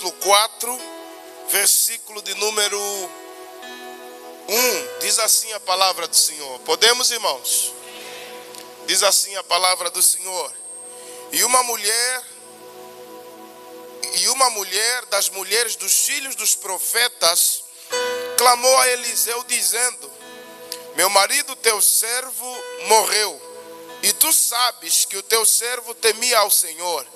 capítulo 4, versículo de número 1. Diz assim a palavra do Senhor. Podemos, irmãos? Diz assim a palavra do Senhor. E uma mulher das mulheres dos filhos dos profetas clamou a Eliseu dizendo: meu marido, teu servo, morreu, e tu sabes que o teu servo temia ao Senhor.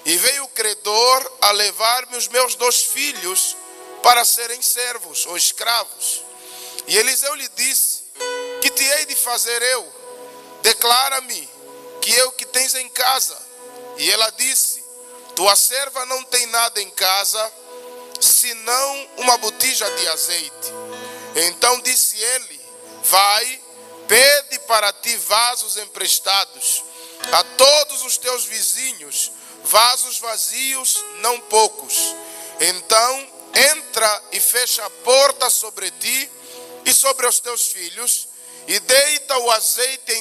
E veio o credor a levar-me os meus 2 filhos para serem servos ou escravos. E Eliseu lhe disse: que te hei de fazer eu? Declara-me que tens em casa. E ela disse: tua serva não tem nada em casa, senão uma botija de azeite. Então disse ele: vai, pede para ti vasos emprestados a todos os teus vizinhos, vasos vazios, não poucos. Então entra e fecha a porta sobre ti e sobre os teus filhos, e deita o azeite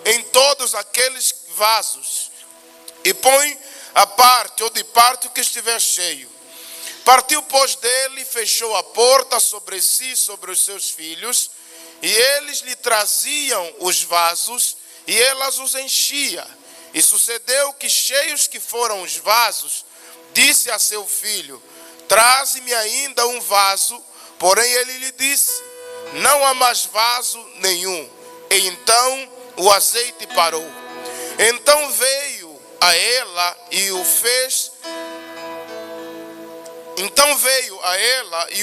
em todos aqueles vasos, e põe a parte ou de parte o que estiver cheio. Partiu, pois, dele, fechou a porta sobre si e sobre os seus filhos, e eles lhe traziam os vasos, e elas os enchia. E sucedeu que, cheios que foram os vasos, disse a seu filho: traze-me ainda um vaso. Porém ele lhe disse: não há mais vaso nenhum. E então o azeite parou. Então veio a ela e o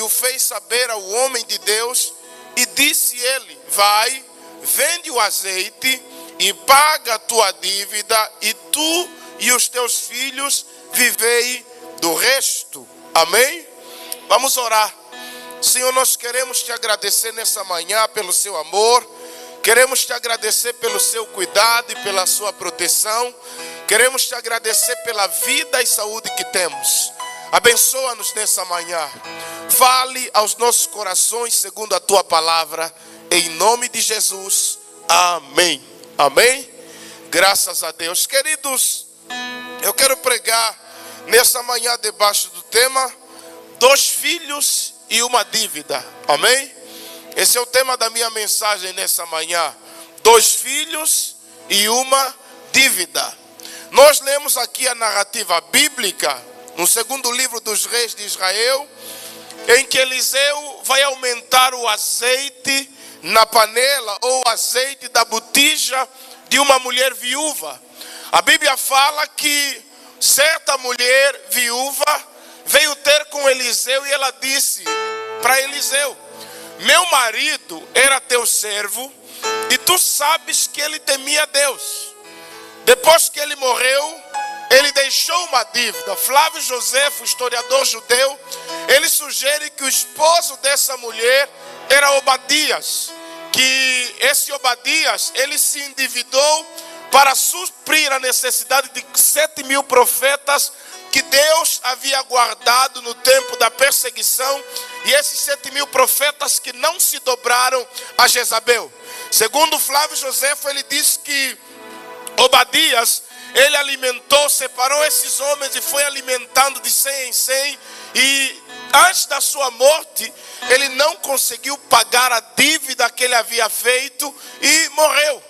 fez saber ao homem de Deus, e disse ele: vai, vende o azeite e paga a tua dívida, e tu e os teus filhos vivei do resto. Amém? Vamos orar. Senhor, nós queremos te agradecer nessa manhã pelo seu amor, queremos te agradecer pelo seu cuidado e pela sua proteção, queremos te agradecer pela vida e saúde que temos. Abençoa-nos nessa manhã, fale aos nossos corações segundo a tua palavra, em nome de Jesus, amém. Amém? Graças a Deus. Queridos, eu quero pregar nessa manhã debaixo do tema 2 filhos e uma dívida. Amém? Esse é o tema da minha mensagem nessa manhã. 2 filhos e uma dívida. Nós lemos aqui a narrativa bíblica no 2º livro dos reis de Israel, em que Eliseu vai aumentar o azeite na panela, ou o azeite da botija de uma mulher viúva. A Bíblia fala que certa mulher viúva veio ter com Eliseu, e ela disse para Eliseu: meu marido era teu servo, e tu sabes que ele temia a Deus. Depois que ele morreu, ele deixou uma dívida. Flávio Josefo, historiador judeu, ele sugere que o esposo dessa mulher era Obadias, que esse Obadias, ele se endividou para suprir a necessidade de 7.000 profetas que Deus havia guardado no tempo da perseguição, e esses 7.000 profetas que não se dobraram a Jezabel. Segundo Flávio Josefo, ele diz que Obadias, ele alimentou, separou esses homens e foi alimentando de 100 em 100, e antes da sua morte, ele não conseguiu pagar a dívida que ele havia feito e morreu.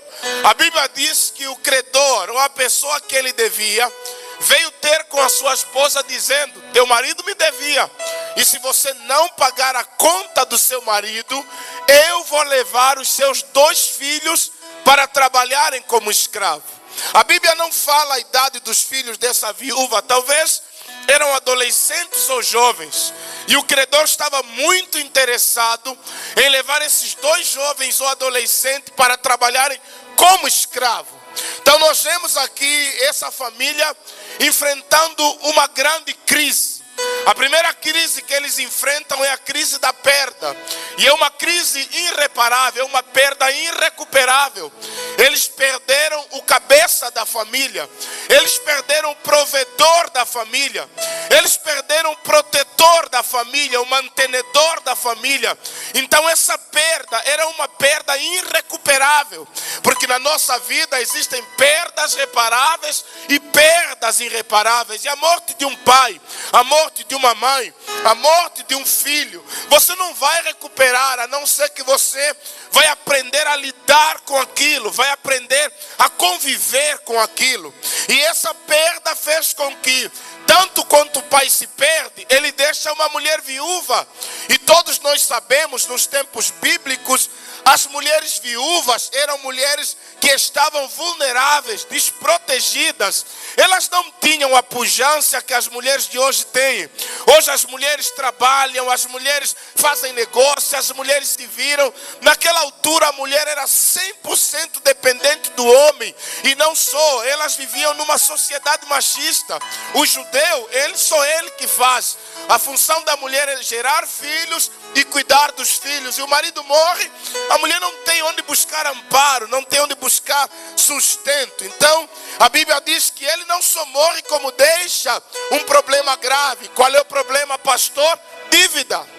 A Bíblia diz que o credor, ou a pessoa que ele devia, veio ter com a sua esposa dizendo: teu marido me devia, e se você não pagar a conta do seu marido, eu vou levar os seus 2 filhos para trabalharem como escravo. A Bíblia não fala a idade dos filhos dessa viúva, talvez eram adolescentes ou jovens, e o credor estava muito interessado em levar esses 2 jovens ou adolescentes para trabalharem como escravo. Então nós vemos aqui essa família enfrentando uma grande crise. A primeira crise que eles enfrentam é a crise da perda. E é uma crise irreparável, é uma perda irrecuperável. Eles perderam o cabeça da família. Eles perderam o provedor da família. Eles perderam o protetor da família, o mantenedor da família. Então essa perda era uma perda irrecuperável. Porque na nossa vida existem perdas reparáveis e perdas irreparáveis. E a morte de um pai, a morte de uma mãe, a morte de um filho, você não vai recuperar, a não ser que você vai aprender a lidar com aquilo, vai aprender a conviver com aquilo. E essa perda fez com que, tanto quanto o pai se perde, ele deixa uma mulher viúva. E todos nós sabemos, nos tempos bíblicos, as mulheres viúvas eram mulheres que estavam vulneráveis, desprotegidas. Elas não tinham a pujança que as mulheres de hoje têm. Hoje as mulheres trabalham, as mulheres fazem negócio, as mulheres se viram. Naquela altura a mulher era 100% dependente do homem. E não só, elas viviam numa sociedade machista. O judeu, só ele que faz. A função da mulher é gerar filhos e cuidar dos filhos. E o marido morre, a mulher não tem onde buscar amparo, não tem onde buscar sustento. Então, a Bíblia diz que ele não só morre, como deixa um problema grave. Qual é o problema, pastor? Dívida.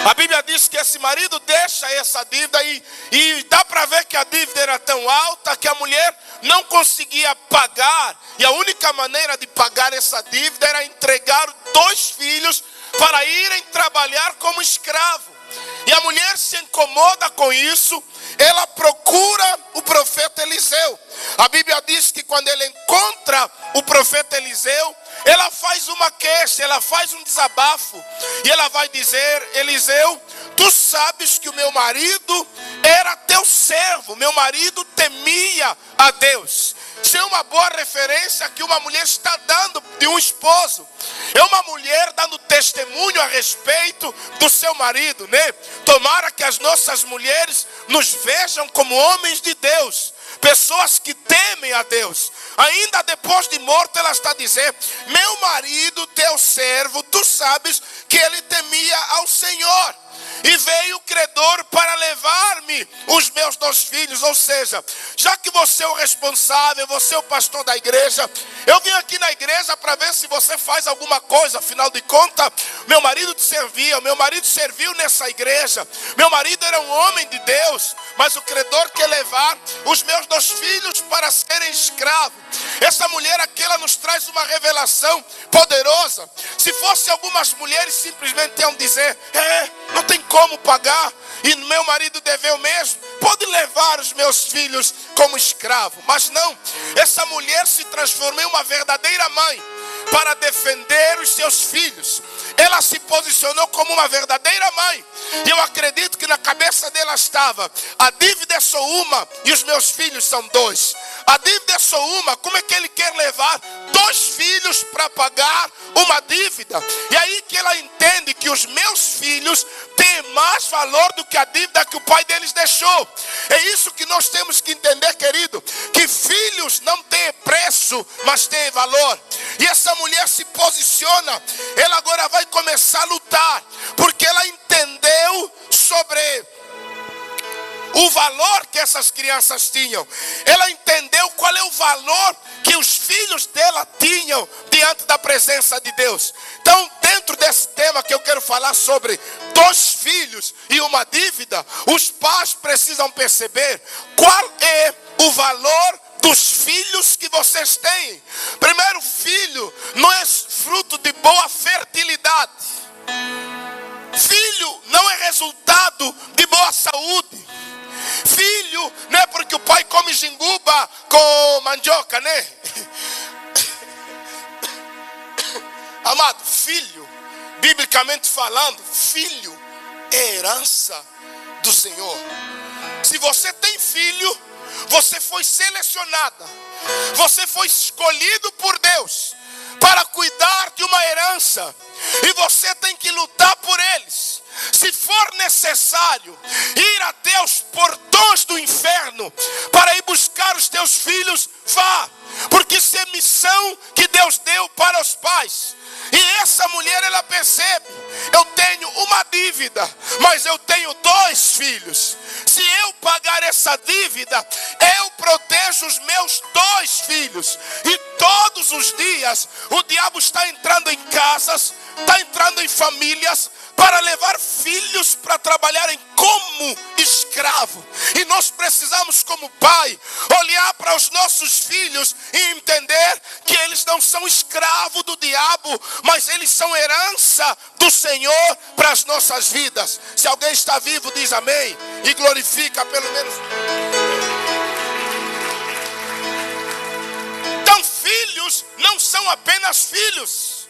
A Bíblia diz que esse marido deixa essa dívida e dá para ver que a dívida era tão alta que a mulher não conseguia pagar. E a única maneira de pagar essa dívida era entregar 2 filhos para irem trabalhar como escravo. E a mulher se incomoda com isso, ela procura o profeta Eliseu. A Bíblia diz que quando ela encontra o profeta Eliseu, ela faz uma queixa, ela faz um desabafo. E ela vai dizer: Eliseu, tu sabes que o meu marido era teu servo, meu marido temia a Deus. Isso é uma boa referência que uma mulher está dando de um esposo. É uma mulher dando testemunho a respeito do seu marido, né? Tomara que as nossas mulheres nos vejam como homens de Deus, pessoas que temem a Deus. Ainda depois de morto, ela está dizendo: meu marido, teu servo, tu sabes que ele temia ao Senhor. E veio o credor para levar-me os meus 2 filhos. Ou seja, já que você é o responsável, você é o pastor da igreja, eu vim aqui na igreja para ver se você faz alguma coisa. Afinal de contas, meu marido te servia, meu marido serviu nessa igreja, meu marido era um homem de Deus, mas o credor quer levar os meus 2 filhos para serem escravos. Essa mulher aqui, ela nos traz uma revelação poderosa. Se fosse algumas mulheres simplesmente iam dizer: não tem como pagar, e meu marido deveu mesmo, pode levar os meus filhos como escravo. Mas não, essa mulher se transformou em uma verdadeira mãe para defender os seus filhos. Ela se posicionou como uma verdadeira mãe. E eu acredito que na cabeça dela estava: a dívida é só uma e os meus filhos são 2. A dívida é só uma, como é que ele quer levar 2 filhos para pagar uma dívida? E aí que ela entende que os meus filhos têm mais valor do que a dívida que o pai deles deixou. É isso que nós temos que entender, querido, que filhos não têm preço, mas têm valor. E essa mulher se posiciona, ela agora vai começar a lutar, porque ela entendeu sobre o valor que essas crianças tinham. Ela entendeu qual é o valor que os filhos dela tinham diante da presença de Deus. Então, dentro desse tema que eu quero falar sobre 2 filhos e uma dívida, os pais precisam perceber qual é o valor dos filhos que vocês têm. Primeiro, filho não é fruto de boa fertilidade. Filho não é resultado de boa saúde. Filho não é porque o pai come jinguba com mandioca, né? Amado, filho, biblicamente falando, filho é herança do Senhor. Se você tem filho, você foi selecionada, você foi escolhido por Deus para cuidar de uma herança, e você tem que lutar por eles. Se for necessário ir até os portões do inferno para ir buscar os teus filhos, vá, porque isso é missão que Deus deu para os pais. E essa mulher, ela percebe: eu tenho uma dívida, mas eu tenho 2 filhos. Se eu pagar essa dívida, eu protejo vejo os meus 2 filhos, e todos os dias o diabo está entrando em casas, está entrando em famílias, para levar filhos para trabalharem como escravo. E nós precisamos, como pai, olhar para os nossos filhos e entender que eles não são escravos do diabo, mas eles são herança do Senhor para as nossas vidas. Se alguém está vivo, diz amém e glorifica pelo menos. Então, filhos não são apenas filhos,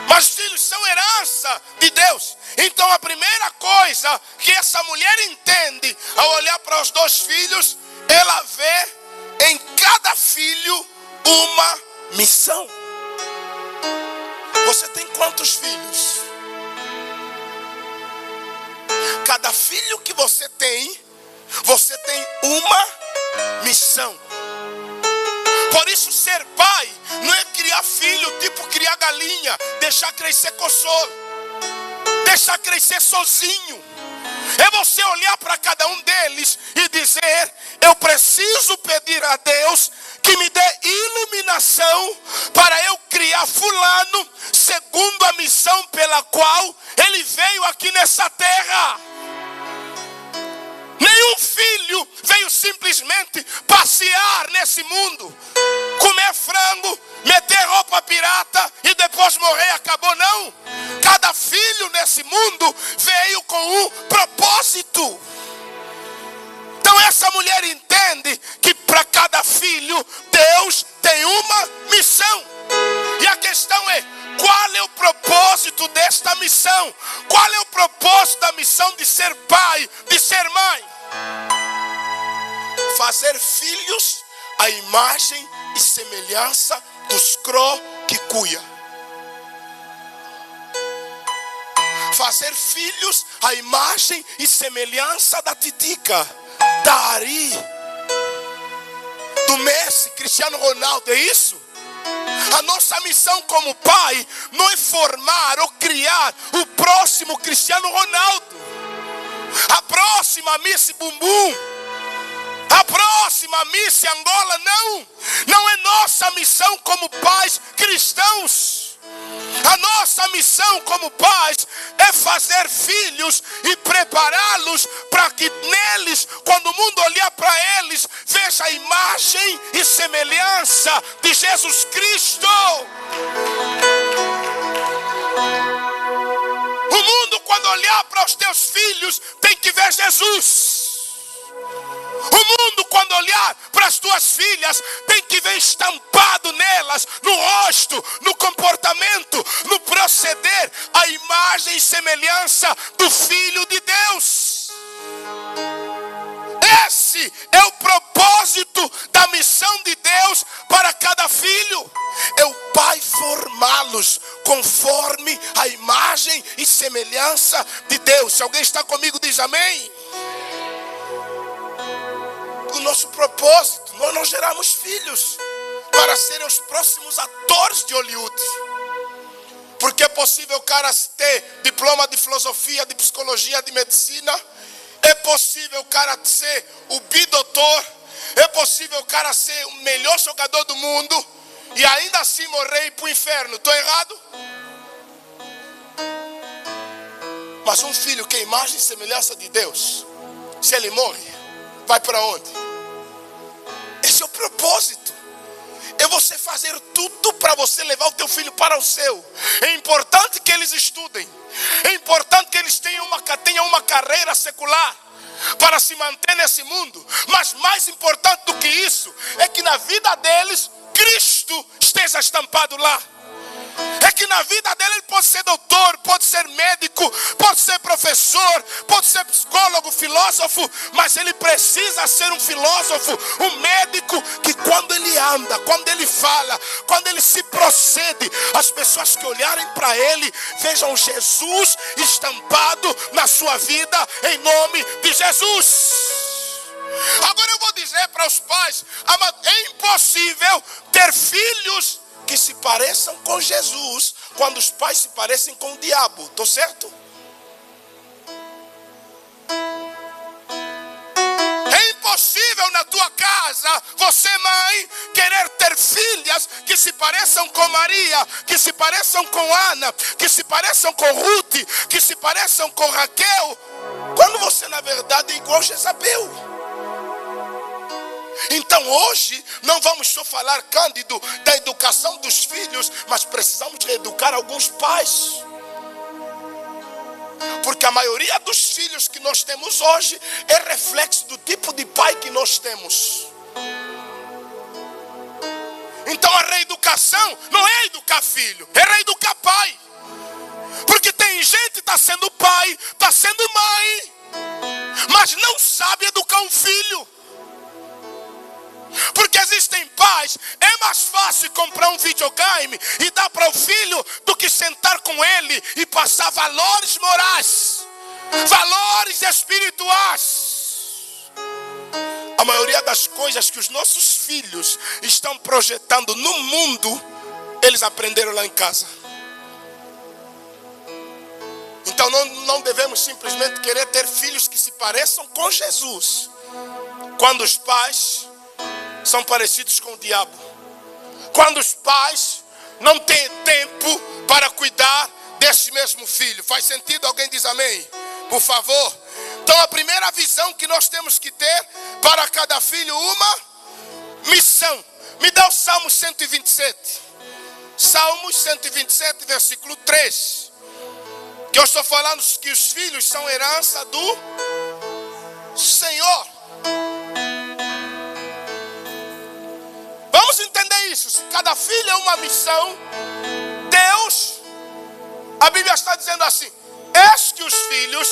mas filhos são herança de Deus. Então a primeira coisa que essa mulher entende ao olhar para os 2 filhos, ela vê em cada filho uma missão. Você tem quantos filhos? Cada filho que você tem uma missão. Por isso ser pai não é criar filho tipo criar galinha, deixar crescer coçolo, deixar crescer sozinho. É você olhar para cada um deles e dizer: eu preciso pedir a Deus que me dê iluminação para eu criar fulano segundo a missão pela qual ele veio aqui nessa terra. Nenhum filho veio simplesmente passear nesse mundo, comer frango, meter roupa pirata e depois morrer, acabou. Não. Cada filho nesse mundo veio com um propósito. Então essa mulher entende que para cada filho Deus tem uma missão. E a questão é: qual é o propósito desta missão? Qual é o propósito da missão de ser pai, de ser mãe? Fazer filhos à imagem e semelhança dos cro que cuia. Fazer filhos à imagem e semelhança da Titica, da Ari, do Messi, Cristiano Ronaldo. É isso? A nossa missão como pai não é formar ou criar o próximo Cristiano Ronaldo, a próxima Miss Bumbum, a próxima Miss Angola. Não é nossa missão como pais cristãos. A nossa missão como pais é fazer filhos e prepará-los para que neles, quando o mundo olhar para eles, veja a imagem e semelhança de Jesus Cristo. O mundo, quando olhar para os teus filhos, tem que ver Jesus. O mundo, quando olhar para as tuas filhas, tem que ver estampado nelas, no rosto, no comportamento, no proceder, a imagem e semelhança do Filho de Deus. Esse é o propósito da missão de Deus para cada filho. É o Pai formá-los conforme a imagem e semelhança de Deus. Se alguém está comigo, diz amém. O nosso propósito, nós não geramos filhos para serem os próximos atores de Hollywood. Porque é possível o cara ter diploma de filosofia, de psicologia, de medicina. É possível o cara ser o bidoutor. É possível o cara ser o melhor jogador do mundo e ainda assim morrer e ir para o inferno. Estou errado? Mas um filho que é imagem e semelhança de Deus, se ele morre, vai para onde? Esse é o propósito. É você fazer tudo para você levar o teu filho para o céu. É importante que eles estudem. É importante que eles tenham uma carreira secular para se manter nesse mundo. Mas mais importante do que isso é que na vida deles Cristo esteja estampado lá. É que na vida dele ele pode ser doutor, pode ser médico, pode ser professor, pode ser psicólogo, filósofo, mas ele precisa ser um filósofo, um médico que quando ele anda, quando ele fala, quando ele se procede, as pessoas que olharem para ele vejam Jesus estampado na sua vida, em nome de Jesus. Agora eu vou dizer para os pais: é impossível ter filhos que se pareçam com Jesus quando os pais se parecem com o diabo. Estou certo? É impossível possível na tua casa, você mãe, querer ter filhas que se pareçam com Maria, que se pareçam com Ana, que se pareçam com Ruth, que se pareçam com Raquel, quando você na verdade é igual a Jezabel. Então hoje não vamos só falar, Cândido, da educação dos filhos, mas precisamos educar alguns pais. Porque a maioria dos filhos que nós temos hoje é reflexo do tipo de pai que nós temos. Então a reeducação não é educar filho, é reeducar pai. Porque tem gente que está sendo pai, está sendo mãe, mas não sabe educar um filho. Porque existem pais, é mais fácil comprar um videogame e dar para o filho do que sentar com ele e passar valores morais, valores espirituais. A maioria das coisas que os nossos filhos estão projetando no mundo, eles aprenderam lá em casa. Então não devemos simplesmente querer ter filhos que se pareçam com Jesus, quando os pais são parecidos com o diabo. Quando os pais não têm tempo para cuidar desse mesmo filho. Faz sentido? Alguém diz amém? Por favor. Então a primeira visão que nós temos que ter para cada filho, uma missão. Me dá o Salmo 127. Salmos 127, versículo 3. Que eu estou falando que os filhos são herança do Senhor. Vamos entender isso. Se cada filho é uma missão, Deus, a Bíblia está dizendo assim: eis que os filhos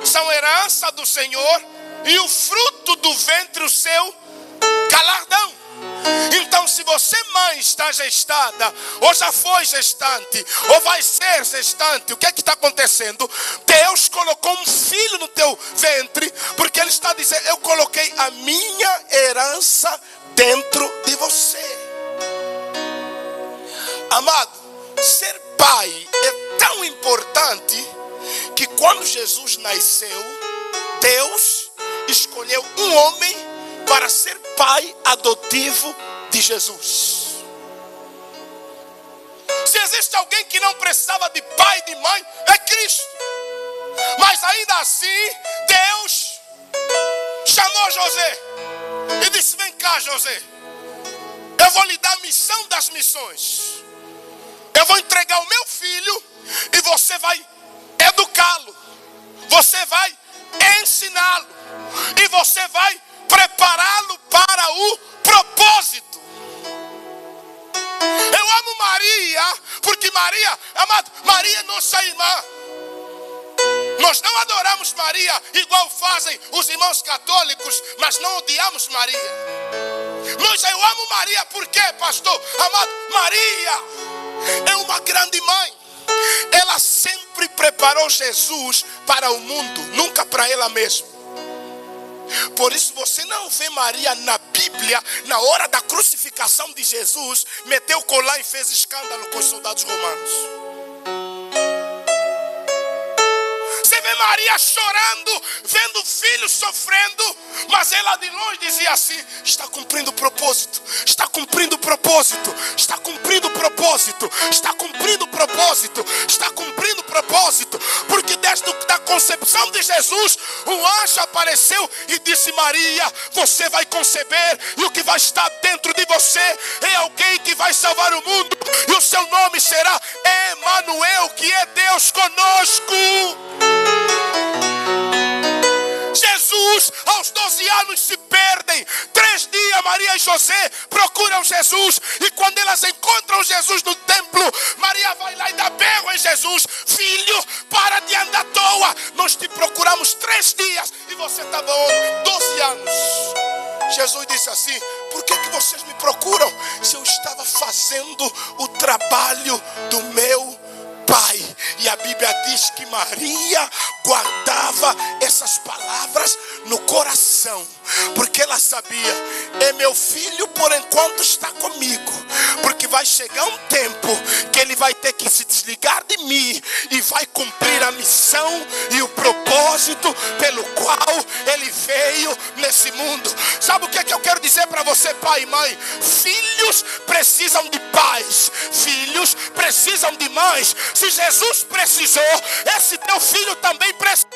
são herança do Senhor e o fruto do ventre o seu galardão. Então se você, mãe, está gestada, ou já foi gestante, ou vai ser gestante, o que é que está acontecendo? Deus colocou um filho no teu ventre, porque Ele está dizendo: eu coloquei a minha herança dentro de você. Amado, ser pai é tão importante que quando Jesus nasceu, Deus escolheu um homem para ser pai adotivo de Jesus. Se existe alguém que não precisava de pai e de mãe, é Cristo. Mas ainda assim, Deus chamou José e disse: vem cá, José, eu vou lhe dar a missão das missões. Eu vou entregar o meu filho e você vai educá-lo, você vai ensiná-lo e você vai prepará-lo para o propósito. Eu amo Maria, porque Maria, amado, Maria é nossa irmã. Nós não adoramos Maria igual fazem os irmãos católicos, mas não odiamos Maria. Eu amo Maria, por quê, pastor? Amado, Maria é uma grande mãe. Ela sempre preparou Jesus para o mundo, nunca para ela mesma. Por isso você não vê Maria na Bíblia, na hora da crucificação de Jesus, meteu o colar e fez escândalo com os soldados romanos. Você vê Maria chorando, vendo o filho sofrendo, mas ela de longe dizia assim: está cumprindo o propósito, está cumprindo o propósito, está cumprindo o propósito, está cumprindo o propósito, está cumprindo o propósito. Porque desde a concepção de Jesus, um anjo apareceu e disse: Maria, você vai conceber, e o que vai estar dentro de você é alguém que vai salvar o mundo, e o seu nome será Emanuel, que é Deus conosco. Jesus, aos 12 anos, se perdem. 3 dias Maria e José procuram Jesus, e quando elas encontram Jesus no templo, Maria vai lá e dá berro em Jesus: filho, para de andar à toa, nós te procuramos 3 dias e você estava onde? 12 anos. Jesus disse assim: por que vocês me procuram se eu estava fazendo o trabalho do meu Pai? E a Bíblia diz que Maria guardava essas palavras no coração, porque ela sabia: é meu filho por enquanto está comigo, porque vai chegar um tempo que ele vai ter que se desligar de mim e vai cumprir a missão e o propósito pelo qual ele veio nesse mundo. Sabe o que é que eu quero dizer para você, pai e mãe? Filhos precisam de pais, filhos precisam de mães. Se Jesus precisou, esse teu filho também precisa.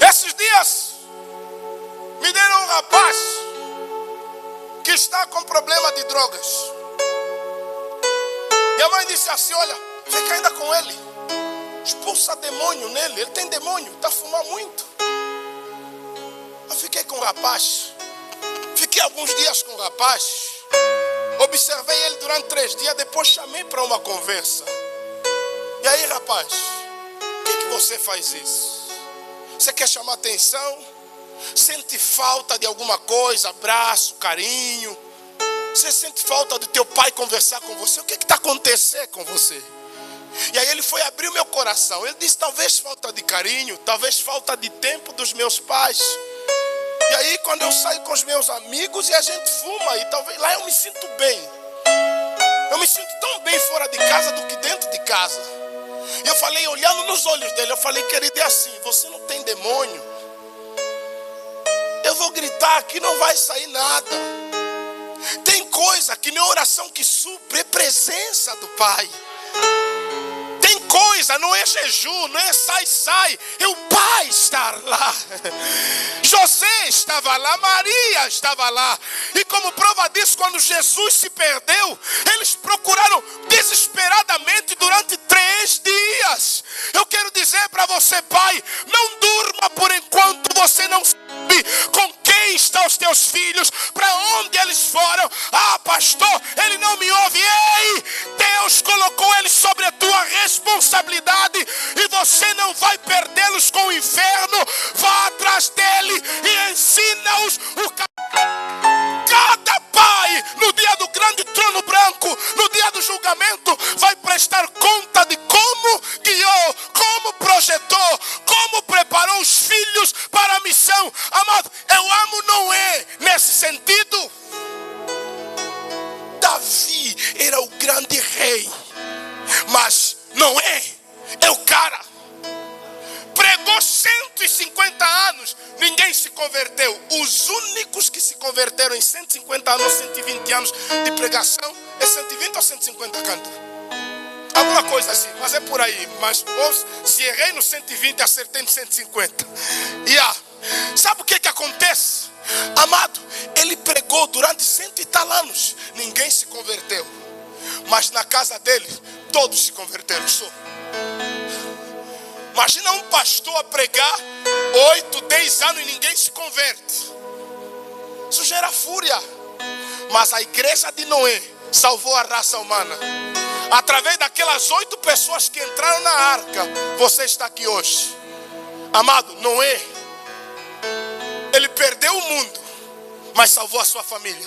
Esses dias me deram um rapaz que está com problema de drogas. E a mãe disse assim: olha, fica ainda com ele, expulsa demônio nele, ele tem demônio, está fumando muito. Eu fiquei com o rapaz, fiquei alguns dias com o rapaz, observei ele durante 3 dias, depois chamei para uma conversa. E aí, rapaz, por que você faz isso? Você quer chamar atenção? Sente falta de alguma coisa, abraço, carinho? Você sente falta do teu pai conversar com você? O que está acontecendo com você? E aí ele foi abrir o meu coração. Ele disse: talvez falta de carinho, talvez falta de tempo dos meus pais. E aí quando eu saio com os meus amigos e a gente fuma, e talvez lá eu me sinto bem. Eu me sinto tão bem fora de casa do que dentro de casa. E eu falei, olhando nos olhos dele, eu falei: querido, é assim, você não tem demônio. Eu vou gritar aqui, não vai sair nada. Tem coisa que nem oração que supre, é presença do Pai. Tem coisa, não é jejum, não é sai, é o Pai estar lá. José estava lá, Maria estava lá. E como prova disso, quando Jesus se perdeu, eles procuraram desesperadamente durante 3 dias. Eu quero dizer para você, pai, não durma por enquanto você não sabe com quem estão os teus filhos, para onde eles foram. Ah, pastor, ele não me ouve. Ei, Deus colocou eles sobre a tua responsabilidade e você não vai perdê-los com o inferno. Vá atrás dele e ensina-os o caminho. Cada pai, no dia do grande trono branco, no dia do julgamento, vai prestar conta de como guiou, como projetou, como preparou os filhos para a missão. Amado, eu amo Noé nesse sentido. Davi era o grande rei, mas Noé é o cara. Pregou 150 anos, ninguém se converteu. Os únicos que se converteram em 150 anos, 120 anos de pregação, é 120 ou 150 cantos? Alguma coisa assim, mas é por aí. Mas se errei no 120, acertei no 150. Sabe o que acontece? Amado, ele pregou durante 100 e tal anos, ninguém se converteu. Mas na casa dele, todos se converteram. Imagina um pastor a pregar 8, 10 anos e ninguém se converte. Isso gera fúria. Mas a igreja de Noé salvou a raça humana. Através daquelas 8 pessoas que entraram na arca, você está aqui hoje. Amado, Noé, ele perdeu o mundo, mas salvou a sua família.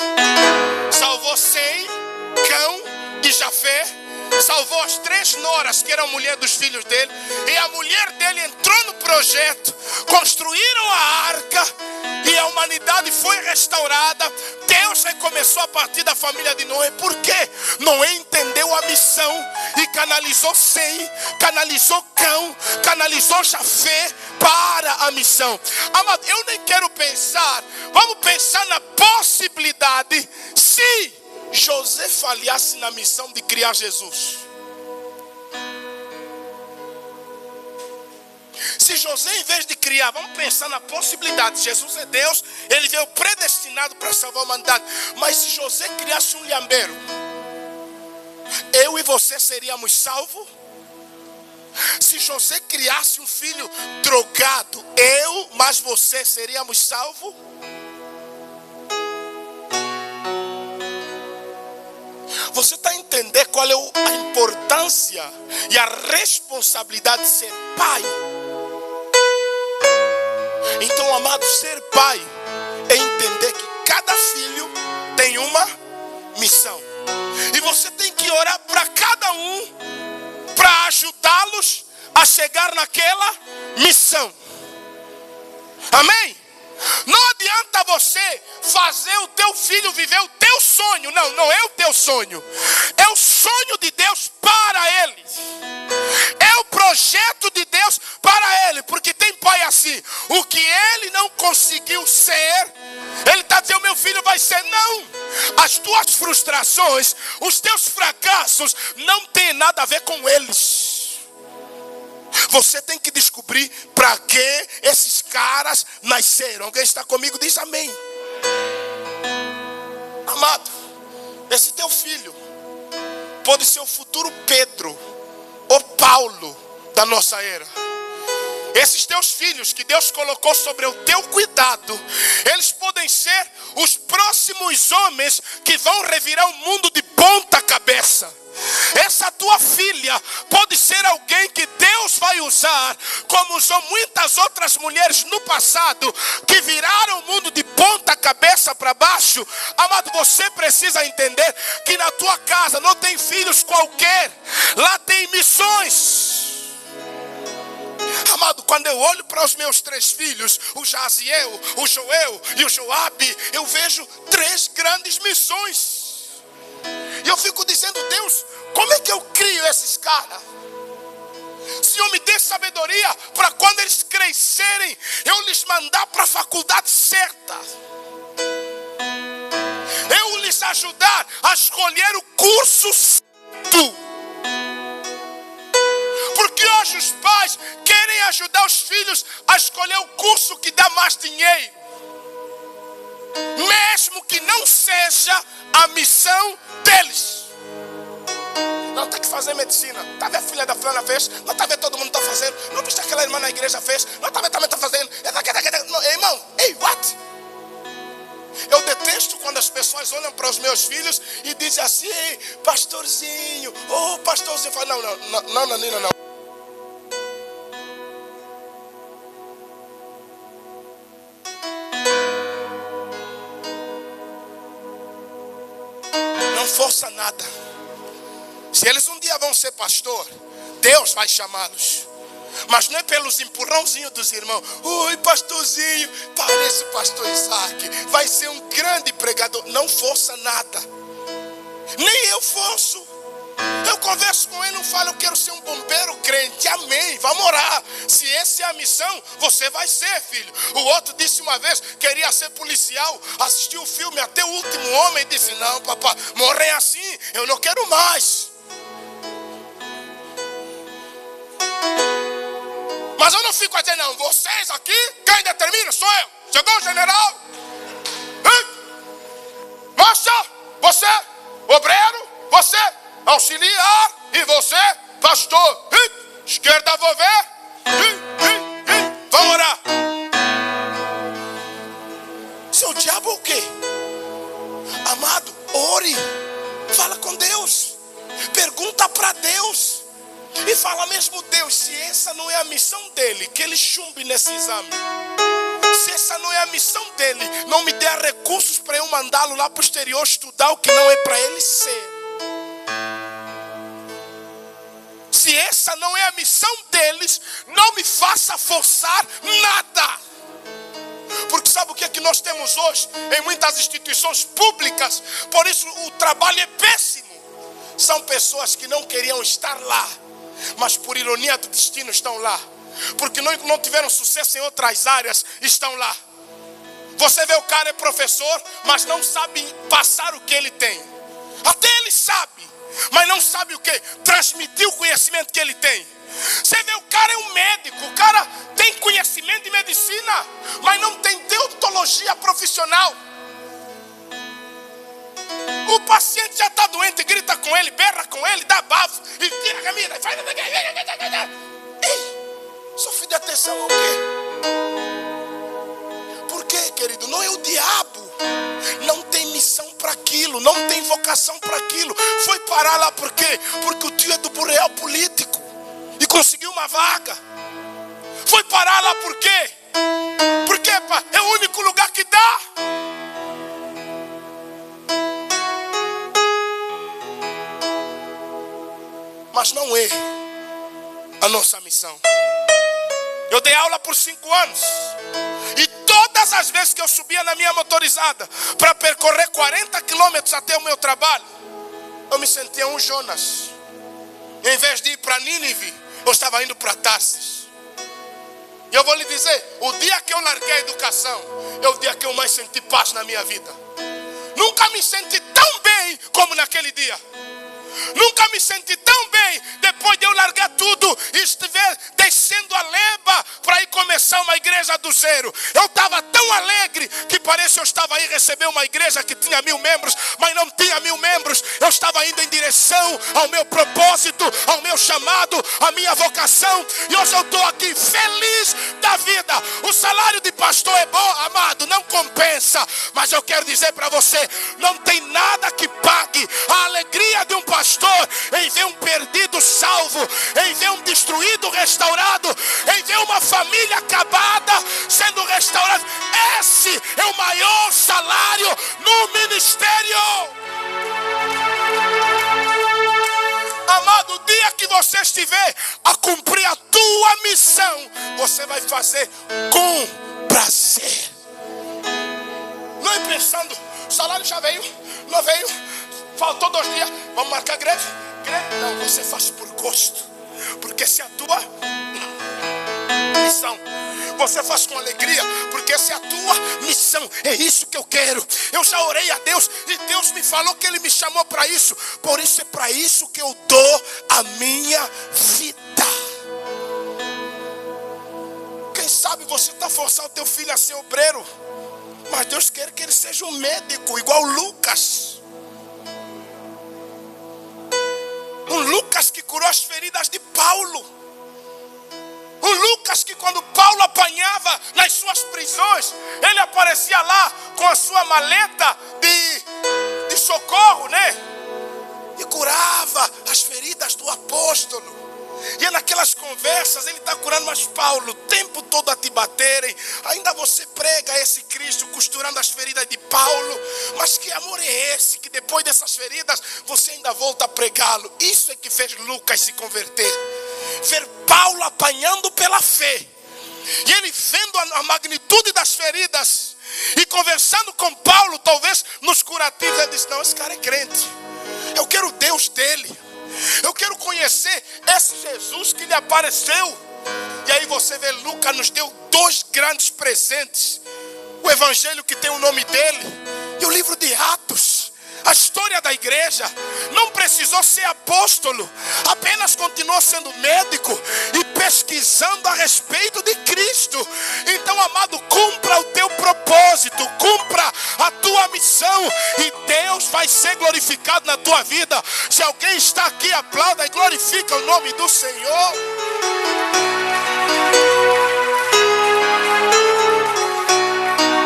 Salvou Sem, Cão e Jafé. Salvou as 3 noras que eram mulher dos filhos dele. E a mulher dele entrou no projeto. Construíram a arca e a humanidade foi restaurada. Deus recomeçou a partir da família de Noé. Por quê? Noé entendeu a missão e canalizou Sem, canalizou Cão, canalizou Jafé para a missão. Amado, eu nem quero pensar. Vamos pensar na possibilidade se José falhasse na missão de criar Jesus. Se José, em vez de criar, vamos pensar na possibilidade. Jesus é Deus, ele veio predestinado para salvar a humanidade. Mas se José criasse um lhambeiro, eu e você seríamos salvos? Se José criasse um filho drogado, eu mais você seríamos salvos? Você está a entender qual é a importância e a responsabilidade de ser pai? Então, amado, ser pai é entender que cada filho tem uma missão. E você tem que orar para cada um, para ajudá-los a chegar naquela missão. Amém? Não adianta você fazer o teu filho viver o teu sonho. Não é o teu sonho. É o sonho de Deus para ele. É o que ele não conseguiu ser, ele está dizendo: meu filho vai ser. Não, as tuas frustrações, os teus fracassos não tem nada a ver com eles. Você tem que descobrir para que esses caras nasceram. Alguém está comigo? Diz amém. Amado, esse teu filho pode ser o futuro Pedro ou Paulo da nossa era. Esses teus filhos que Deus colocou sobre o teu cuidado, eles podem ser os próximos homens que vão revirar o mundo de ponta cabeça. Essa tua filha pode ser alguém que Deus vai usar, como usou muitas outras mulheres no passado, que viraram o mundo de ponta cabeça para baixo. Amado, você precisa entender que na tua casa não tem filhos qualquer, lá tem missões. Amado, quando eu olho para os meus 3 filhos, o Jaziel, o Joel e o Joabe, eu vejo 3 grandes missões. E eu fico dizendo: Deus, como é que eu crio esses caras? Senhor, me dê sabedoria para quando eles crescerem, eu lhes mandar para a faculdade certa. Eu lhes ajudar a escolher o curso certo. Porque hoje os pais querem ajudar os filhos a escolher o curso que dá mais dinheiro, mesmo que não seja a missão deles. Não, tem que fazer medicina. Está vendo a filha da fulana fez? Não está vendo todo mundo está fazendo? Não viste aquela irmã na igreja fez? Não está vendo também está fazendo? Não, irmão, ei, what? Eu detesto quando as pessoas olham para os meus filhos e dizem assim: ei, pastorzinho, oh, pastorzinho. Fala, não. Não força nada. Se eles um dia vão ser pastor, Deus vai chamá-los. Mas não é pelos empurrãozinhos dos irmãos. Oi, pastorzinho, parece o pastor Isaac, vai ser um grande pregador. Não força nada. Nem eu forço. Eu converso com ele, não falo: eu quero ser um bombeiro crente. Amém, vamos orar. Se essa é a missão, você vai ser, filho. O outro disse uma vez, queria ser policial, assistiu o filme Até o Último Homem e disse: não, papai, morrer assim, eu não quero mais. Mas eu não fico a dizer: não, vocês aqui, quem determina sou eu. Chegou o general. Moça, você, obreiro, você, auxiliar, e você, pastor. Esquerda, vou ver. Vamos orar. Seu diabo é o quê? Amado, ore. Fala com Deus. Pergunta para Deus. E fala mesmo: Deus, se essa não é a missão dele, que ele chumbe nesse exame. Se essa não é a missão dele, não me dê recursos para eu mandá-lo lá para o exterior estudar o que não é para ele ser. Se essa não é a missão deles, não me faça forçar nada. Porque sabe o que é que nós temos hoje em muitas instituições públicas? Por isso o trabalho é péssimo. São pessoas que não queriam estar lá, mas por ironia do destino estão lá. Porque não tiveram sucesso em outras áreas, estão lá. Você vê, o cara é professor, mas não sabe passar o que ele tem. Até ele sabe, mas não sabe o que? Transmitir o conhecimento que ele tem. Você vê, o cara é um médico, o cara tem conhecimento de medicina, mas não tem deontologia profissional. O paciente já está doente, grita com ele, berra com ele, dá bafo e tira a camisa. Ei, só filho de atenção ao quê? Por quê, querido? Não é o diabo. Não tem missão para aquilo, não tem vocação para aquilo. Foi parar lá por quê? Porque o tio é do bureau político e conseguiu uma vaga. Foi parar lá por quê? Porque é o único lugar que dá. Mas não é a nossa missão. Eu dei aula por 5 anos. E todas as vezes que eu subia na minha motorizada para percorrer 40 quilômetros até o meu trabalho, eu me sentia um Jonas. Em vez de ir para Nínive, eu estava indo para Tarsis. E eu vou lhe dizer, o dia que eu larguei a educação, é o dia que eu mais senti paz na minha vida. Nunca me senti tão bem como naquele dia. Nunca me senti tão bem depois de eu largar tudo e estiver descendo a leba para ir começar uma igreja do zero. Eu estava tão alegre que parece que eu estava aí receber uma igreja que tinha 1000 membros, mas não tinha 1000 membros. Eu estava indo em direção ao meu propósito, ao meu chamado, à minha vocação. E hoje eu estou aqui feliz da vida. O salário de pastor é bom, amado, não compensa. Mas eu quero dizer para você, não tem nada que pague a alegria de um pastor em ver um perdido salvo, em ver um destruído restaurado, em ver uma família acabada sendo restaurada. Esse é o maior salário no ministério. Amado, o dia que você estiver a cumprir a tua missão, você vai fazer com prazer. Não é pensando, o salário já veio, não veio, faltou 2 dias, vamos marcar greve? Não, você faz por gosto, porque essa é a tua missão. Você faz com alegria, porque essa é a tua missão. É isso que eu quero. Eu já orei a Deus e Deus me falou que Ele me chamou para isso. Por isso é para isso que eu dou a minha vida. Quem sabe você está forçando o teu filho a ser obreiro, mas Deus quer que ele seja um médico, igual Lucas. Um Lucas que curou as feridas de Paulo. Um Lucas que quando Paulo apanhava nas suas prisões, ele aparecia lá com a sua maleta de socorro, né? E curava as feridas do apóstolo. E naquelas conversas ele está curando, mas Paulo, o tempo todo a te baterem, ainda você prega esse Cristo costurando as feridas de Paulo. Mas que amor é esse, que depois dessas feridas você ainda volta a pregá-lo? Isso é que fez Lucas se converter. Ver Paulo apanhando pela fé, e ele vendo a magnitude das feridas, e conversando com Paulo, talvez nos curativos, ele disse, não, esse cara é crente, eu quero o Deus dele, eu quero conhecer esse Jesus que lhe apareceu. E aí você vê, Lucas nos deu 2 grandes presentes: o evangelho que tem o nome dele e o livro de Atos. A história da igreja. Não precisou ser apóstolo, apenas continuou sendo médico e pesquisando a respeito de Cristo. Então, amado, cumpra o teu propósito, cumpra a tua missão, e Deus vai ser glorificado na tua vida. Se alguém está aqui, aplauda e glorifica o nome do Senhor.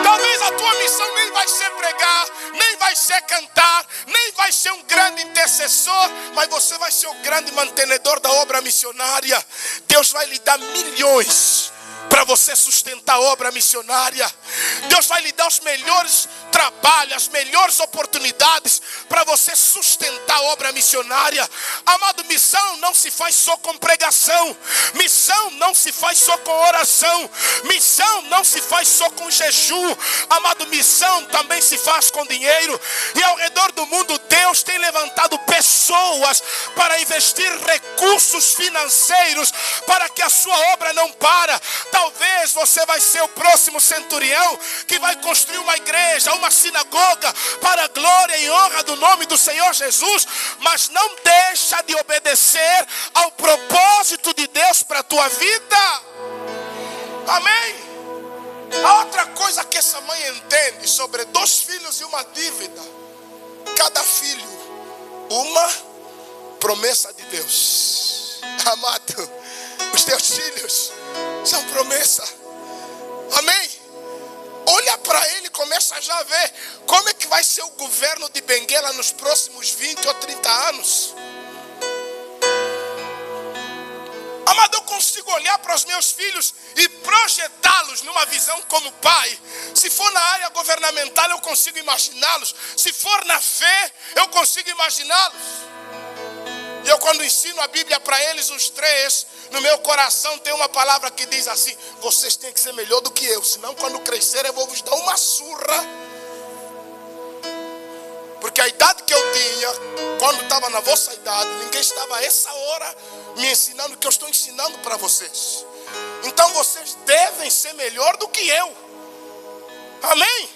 Talvez a tua missão nem vai ser pregar, nem vai ser cantar, nem vai ser um grande intercessor, mas você vai ser o grande mantenedor da obra missionária. Deus vai lhe dar milhões para você sustentar a obra missionária. Deus vai lhe dar os melhores trabalhos, as melhores oportunidades para você sustentar a obra missionária. Amado, missão não se faz só com pregação, missão não se faz só com oração, missão não se faz só com jejum. Amado, missão também se faz com dinheiro. E ao redor do mundo Deus tem levantado pessoas para investir recursos financeiros para que a sua obra não para. Talvez você vai ser o próximo centurião que vai construir uma igreja, uma sinagoga para a glória e honra do nome do Senhor Jesus, mas não deixa de obedecer ao propósito de Deus para a tua vida. Amém? A outra coisa que essa mãe entende sobre 2 filhos e uma dívida: cada filho, uma promessa de Deus. Amado, os teus filhos são promessa. Amém? Olha para ele e começa já a ver como é que vai ser o governo de Benguela nos próximos 20 ou 30 anos. Amado, eu consigo olhar para os meus filhos e projetá-los numa visão como pai. Se for na área governamental, eu consigo imaginá-los. Se for na fé, eu consigo imaginá-los. E eu, quando ensino a Bíblia para eles, os 3, no meu coração tem uma palavra que diz assim: vocês têm que ser melhor do que eu, senão quando crescer eu vou vos dar uma surra. Porque a idade que eu tinha, quando estava na vossa idade, ninguém estava a essa hora me ensinando o que eu estou ensinando para vocês. Então vocês devem ser melhor do que eu. Amém?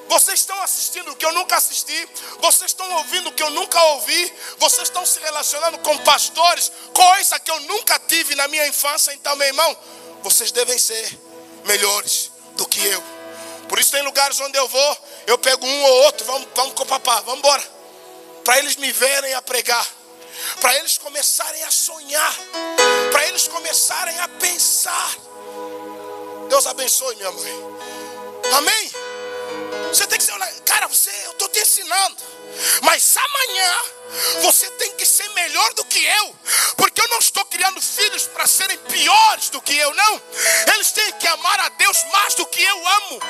Vocês estão assistindo o que eu nunca assisti. Vocês estão ouvindo o que eu nunca ouvi. Vocês estão se relacionando com pastores, coisa que eu nunca tive na minha infância. Então, meu irmão, vocês devem ser melhores do que eu. Por isso tem lugares onde eu vou, eu pego um ou outro, vamos com o papá, vamos embora. Para eles me verem a pregar. Para eles começarem a sonhar. Para eles começarem a pensar. Deus abençoe, minha mãe. Amém? Você tem que ser, cara, eu estou te ensinando. Mas amanhã você tem que ser melhor do que eu. Porque eu não estou criando filhos para serem piores do que eu, não. Eles têm que amar a Deus mais do que eu amo.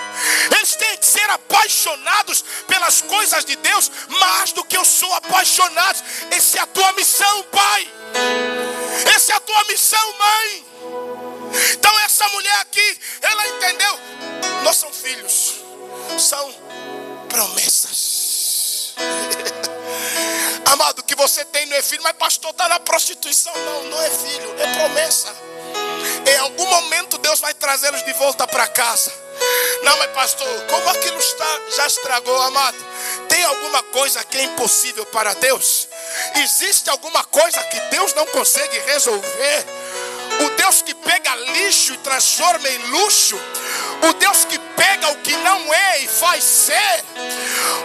Eles têm que ser apaixonados pelas coisas de Deus mais do que eu sou apaixonado. Essa é a tua missão, pai. Essa é a tua missão, mãe. Então essa mulher aqui, ela entendeu. Nós somos filhos. São promessas. Amado, o que você tem não é filho. Mas pastor, está na prostituição. Não é filho, é promessa. Em algum momento Deus vai trazê-los de volta para casa. Não, mas pastor, como aquilo já estragou, amado? Tem alguma coisa que é impossível para Deus? Existe alguma coisa que Deus não consegue resolver? O Deus que pega lixo e transforma em luxo. O Deus que pega o que não é e faz ser.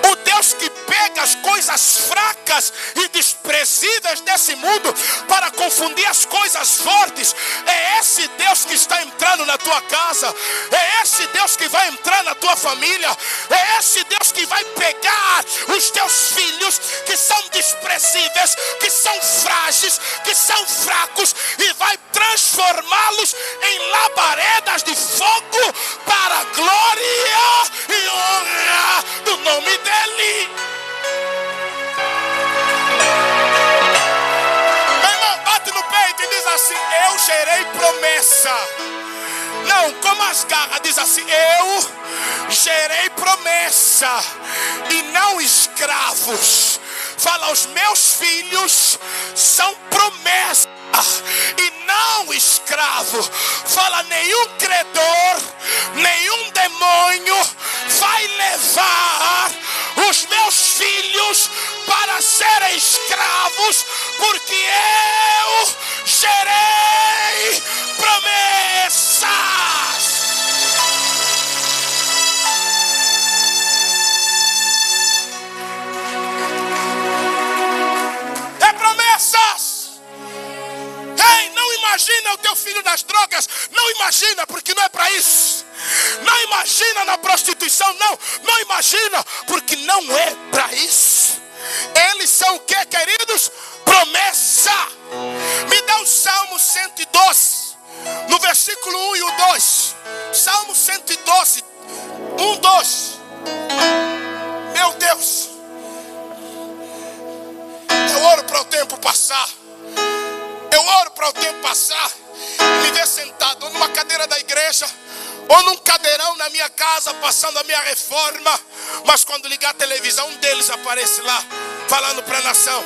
O Deus que pega as coisas fracas e desprezíveis desse mundo para confundir as coisas fortes. É esse Deus que está entrando na tua casa. É esse Deus que vai entrar na tua família. É esse Deus que vai pegar os teus filhos que são desprezíveis, que são frágeis, que são fracos, e vai transformá-los em labaredas de fogo para a glória e honra do nome dele. Meu irmão, bate no peito e diz assim: eu gerei promessa. Não, como as garras, diz assim: eu gerei promessa e não escravos. Fala, os meus filhos são promessa e não escravo. Fala, nenhum credor, nenhum demônio vai levar os meus filhos para serem escravos, porque eu gerei promessas. É promessas. Ei, não imagina o teu filho nas drogas. Não imagina, porque não é para isso. Não imagina na prostituição. Não imagina, porque não é para isso. Eles são o que, queridos? Promessa. Me dá o Salmo 112, no versículo 1 e o 2. Salmo 112, 1, 2. Meu Deus, eu oro para o tempo passar. Eu oro para o tempo passar, me ver sentado ou numa cadeira da igreja, ou num cadeirão na minha casa, passando a minha reforma. Mas quando ligar a televisão, um deles aparece lá, falando para a nação.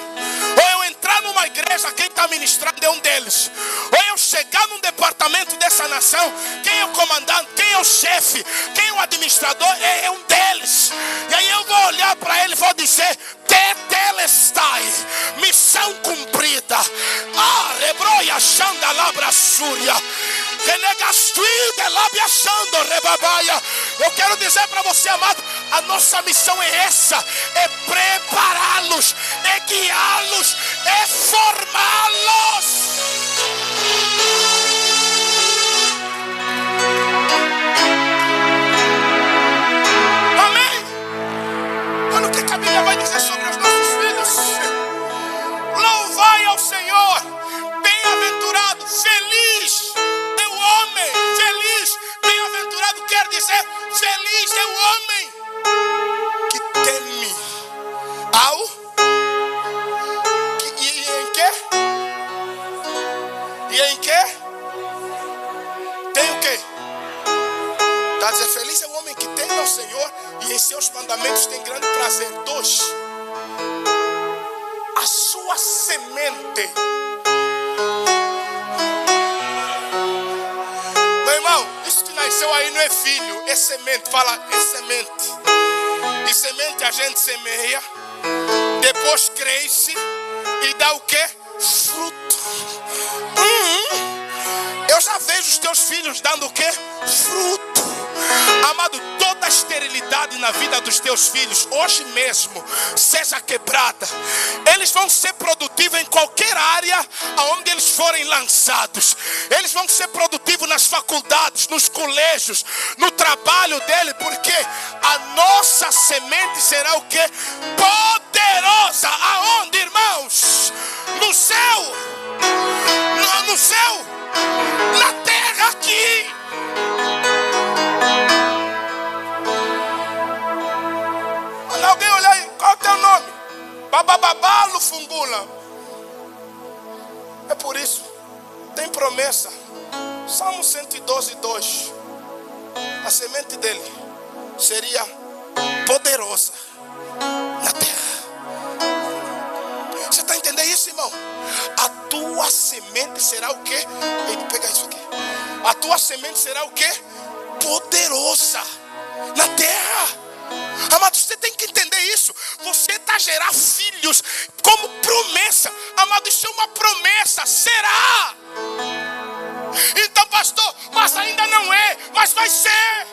Ou eu entrar numa igreja, quem está ministrando é um deles. Ou eu chegar num departamento dessa nação, quem é o comandante, quem é o chefe, quem é o administrador, é um deles. E aí eu vou olhar para ele e vou dizer: Tetelestai, missão cumprida. Ah, rebroia, xanda, labra, súria. Eu quero dizer para você, amado, a nossa missão é essa: é prepará-los, é guiá-los, é formá-los. Amém? Olha o que a Bíblia vai dizer sobre os nossos filhos. Louvai ao Senhor, bem-aventurado, feliz é o homem, feliz, bem-aventurado quer dizer feliz é o homem que teme ao e em quê? E em quê? Tem o quê? Está a dizer, feliz é o homem que teme ao Senhor e em seus mandamentos tem grande prazer. 2, a sua semente nasceu aí não é filho, é semente. Fala, é semente. E semente a gente semeia, depois cresce e dá o quê? Fruto. Eu já vejo os teus filhos dando o quê? Fruto. Amado, toda esterilidade na vida dos teus filhos, hoje mesmo, seja quebrada. Eles vão ser produtivos em qualquer área aonde eles forem lançados. Eles vão ser produtivos nas faculdades, nos colégios, no trabalho dele, porque a nossa semente será o quê? Poderosa. Aonde, irmãos? No céu. No céu. Na terra aqui. Alguém olha aí, qual é o teu nome? Babababá Lufungula. É por isso, tem promessa. Salmo 112:2. A semente dele seria poderosa na terra. Você está entendendo isso, irmão? A tua semente será o quê? Ele pega isso aqui. A tua semente será o quê? Poderosa na terra. Amado, você tem que entender isso. Você está a gerar filhos como promessa. Amado, isso é uma promessa. Será? Então, pastor, mas ainda não é. Mas vai ser.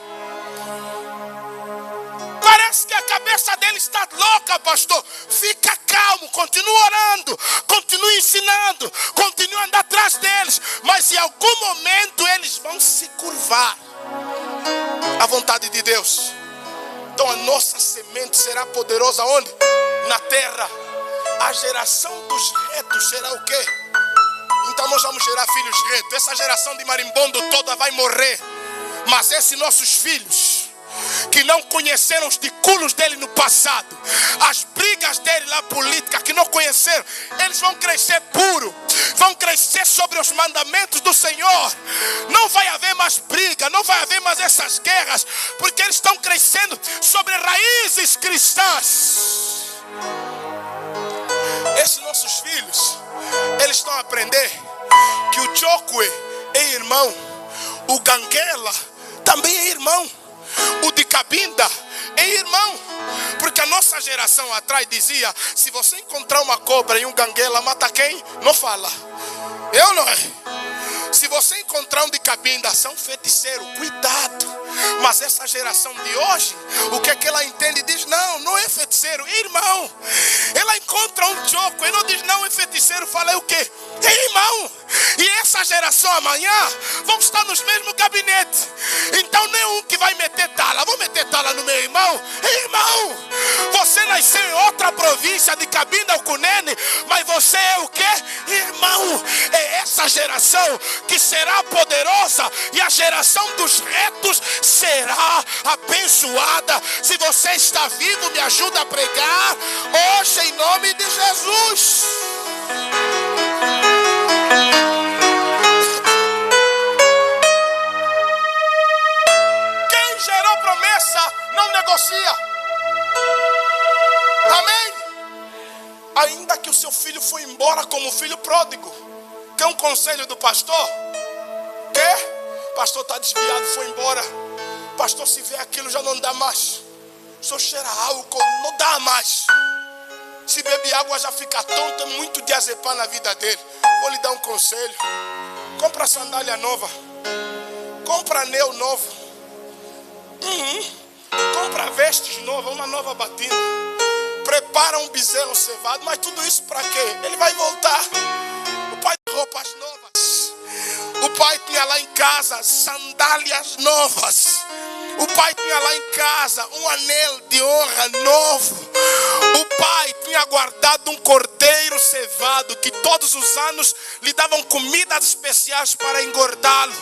Parece que a cabeça dele está louca, pastor. Fica calmo, continua orando, continue ensinando, continue andando atrás deles. Mas em algum momento eles vão se curvar à vontade de Deus. Então a nossa semente será poderosa onde? Na terra. A geração dos retos será o quê? Então nós vamos gerar filhos retos. Essa geração de marimbondo toda vai morrer. Mas esses nossos filhos, que não conheceram os diculos dele no passado, as brigas dele na política, que não conheceram, eles vão crescer puro, vão crescer sobre os mandamentos do Senhor. Não vai haver mais briga, não vai haver mais essas guerras, porque eles estão crescendo sobre raízes cristãs. Esses nossos filhos, eles estão a aprender que o Chokwe é irmão, o Ganguela também é irmão, o de Cabinda é irmão. Porque a nossa geração atrás dizia: se você encontrar uma cobra e um Ganguela, mata quem? Não fala. Eu não é. Se você encontrar um de Cabinda, são feiticeiro, cuidado. Mas essa geração de hoje, o que é que ela entende? Diz: não, não é feiticeiro, é irmão. Ela encontra um choco e não diz: não é feiticeiro, fala: é o quê? É irmão. E essa geração amanhã vão estar nos mesmos gabinetes. Então nenhum que vai meter tala, vou meter tala no meu irmão. É irmão. Você nasceu em outra província de Cabinda ou Cunene, mas você é o quê? Irmão. É essa geração que será poderosa, e a geração dos retos será abençoada. Se você está vivo, me ajuda a pregar hoje em nome de Jesus. Quem gerou promessa não negocia. Amém? Ainda que o seu filho foi embora como filho pródigo, quer um conselho do pastor? Quer? Pastor está desviado, foi embora. Pastor, se vê aquilo já não dá mais. Só cheira álcool, não dá mais. Se bebe água já fica tonto, é muito diazepam na vida dele. Vou lhe dar um conselho. Compra sandália nova. Compra anel novo. Compra vestes novas, uma nova batina. Prepara um bezerro cevado. Mas tudo isso para quê? Ele vai voltar. O pai tem roupas novas. O pai tinha lá em casa sandálias novas. O pai tinha lá em casa um anel de honra novo. O pai tinha guardado um cordeiro cevado, que todos os anos lhe davam comidas especiais para engordá-lo.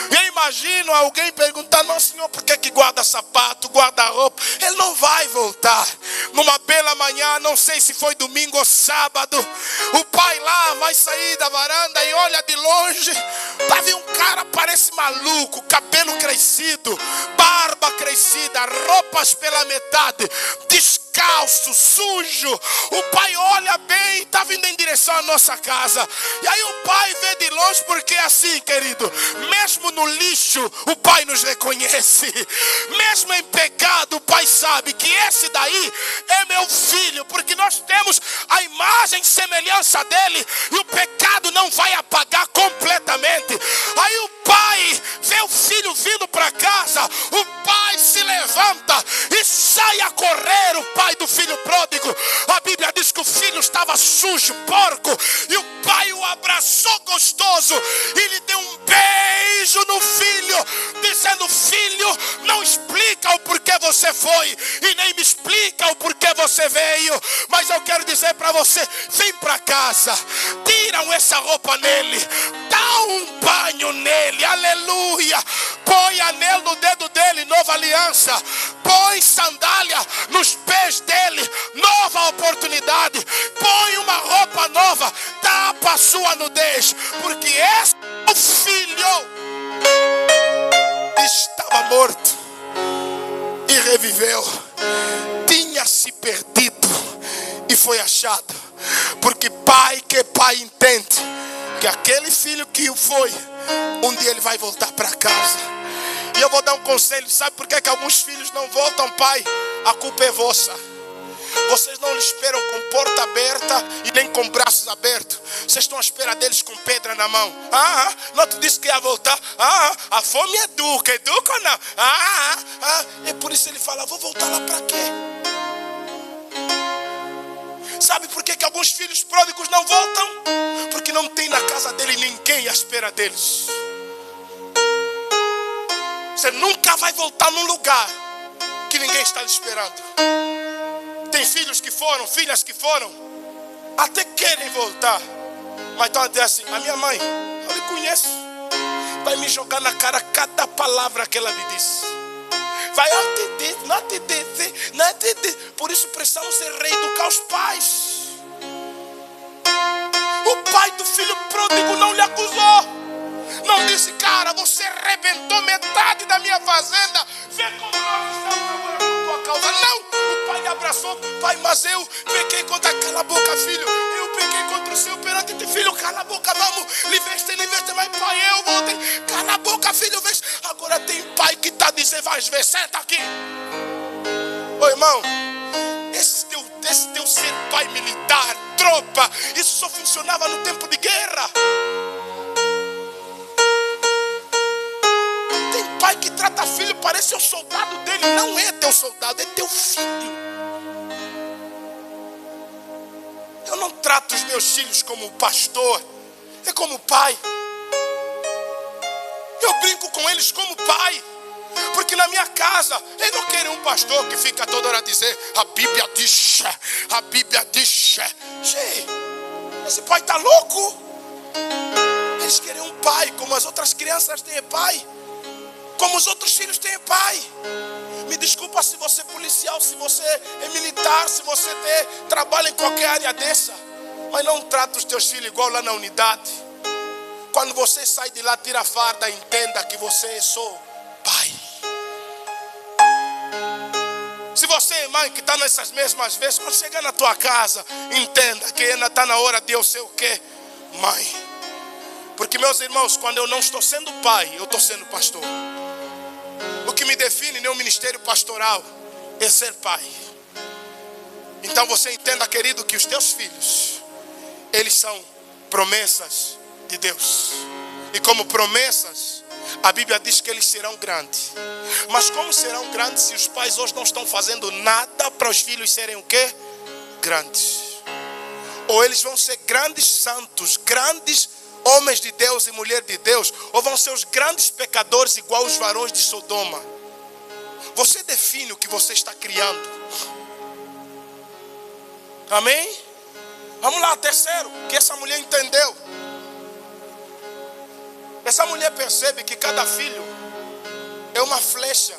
E eu imagino alguém perguntando: não, senhor, por que guarda sapato, guarda roupa? Ele não vai voltar. Numa bela manhã, não sei se foi domingo ou sábado, o pai lá vai sair da varanda e olha de longe Pai, vem um cara, parece maluco, cabelo crescido, barba crescida, roupas pela metade, descalço, sujo. O pai olha bem, está vindo em direção à nossa casa. E aí o pai vê de longe, porque é assim, querido, mesmo no lixo o pai nos reconhece. Mesmo em pecado o pai sabe que esse daí é meu filho, porque nós temos a imagem e semelhança dele, e o pecado não vai apagar completamente. Aí o pai vê o filho vindo para casa, o pai se levanta e sai a correr. O pai do filho pródigo, a Bíblia diz que o filho estava sujo, porco, e o pai o abraçou gostoso e lhe deu um beijo no filho, dizendo: filho, não explica o porquê você foi e nem me explica o porquê você veio, mas eu quero dizer para você: vem para casa, tiram essa roupa nele, dá um banho nele, aleluia, põe anel no dedo dele, nova aliança, põe sandália nos pés dele, nova oportunidade, põe uma roupa nova, tapa a sua nudez, porque esse é o filho estava morto e reviveu, tinha se perdido e foi achado, porque pai que é pai entende que aquele filho que foi, um dia ele vai voltar para casa. E eu vou dar um conselho: sabe por que alguns filhos não voltam, pai? A culpa é vossa. Vocês não lhe esperam com porta aberta e nem com braços abertos. Vocês estão à espera deles com pedra na mão. Não te disse que ia voltar. A fome educa ou não? E por isso ele fala: vou voltar lá para quê? Sabe por que alguns filhos pródigos não voltam? Porque não tem na casa dele ninguém à espera deles. Você nunca vai voltar num lugar que ninguém está lhe esperando. Tem filhos que foram, filhas que foram, até querem voltar, mas estão a dizer assim: a minha mãe, eu lhe conheço, vai me jogar na cara cada palavra que ela me disse. Vai, eu te disse, não te disse, não te disse. Por isso precisamos reeducar os pais. O pai do filho pródigo não lhe acusou, não disse: cara, você arrebentou metade da minha fazenda, vê como nós estamos agora por tua causa. Não, o pai lhe abraçou: pai, mas eu pequei contra, cala a boca, filho, eu pequei contra o Senhor perante ti, filho, cala a boca, vamos, liveste, mas pai, eu voltei, cala a boca, filho, vê. Agora tem pai que está dizendo: vai ver, senta aqui. Ô irmão, esse teu ser pai militar, tropa, isso só funcionava no tempo de guerra. Tem pai que trata filho, parece o soldado dele. Não é teu soldado, é teu filho. Eu não trato os meus filhos como pastor, é como pai. Eu brinco com eles como pai, porque na minha casa eu não quero um pastor que fica toda hora a dizer: a Bíblia diz, a Bíblia diz. Esse pai está louco. Eles querem um pai como as outras crianças têm pai, como os outros filhos têm pai. Me desculpa se você é policial, se você é militar, se você trabalha em qualquer área dessa, mas não trata os teus filhos igual lá na unidade. Quando você sai de lá, tira a farda, entenda que você é só pai. Se você é mãe que está nessas mesmas vezes, quando chegar na tua casa, entenda que ainda está na hora de eu ser o quê? Mãe. Porque, meus irmãos, quando eu não estou sendo pai, eu estou sendo pastor. O que me define no ministério pastoral é ser pai. Então você entenda, querido, que os teus filhos, eles são promessas de Deus. E como promessas, a Bíblia diz que eles serão grandes. Mas como serão grandes se os pais hoje não estão fazendo nada para os filhos serem o quê? Grandes. Ou eles vão ser grandes santos, grandes homens de Deus e mulher de Deus, ou vão ser os grandes pecadores igual os varões de Sodoma. Você define o que você está criando. Amém? Vamos lá, terceiro, que essa mulher entendeu. Essa mulher percebe que cada filho é uma flecha.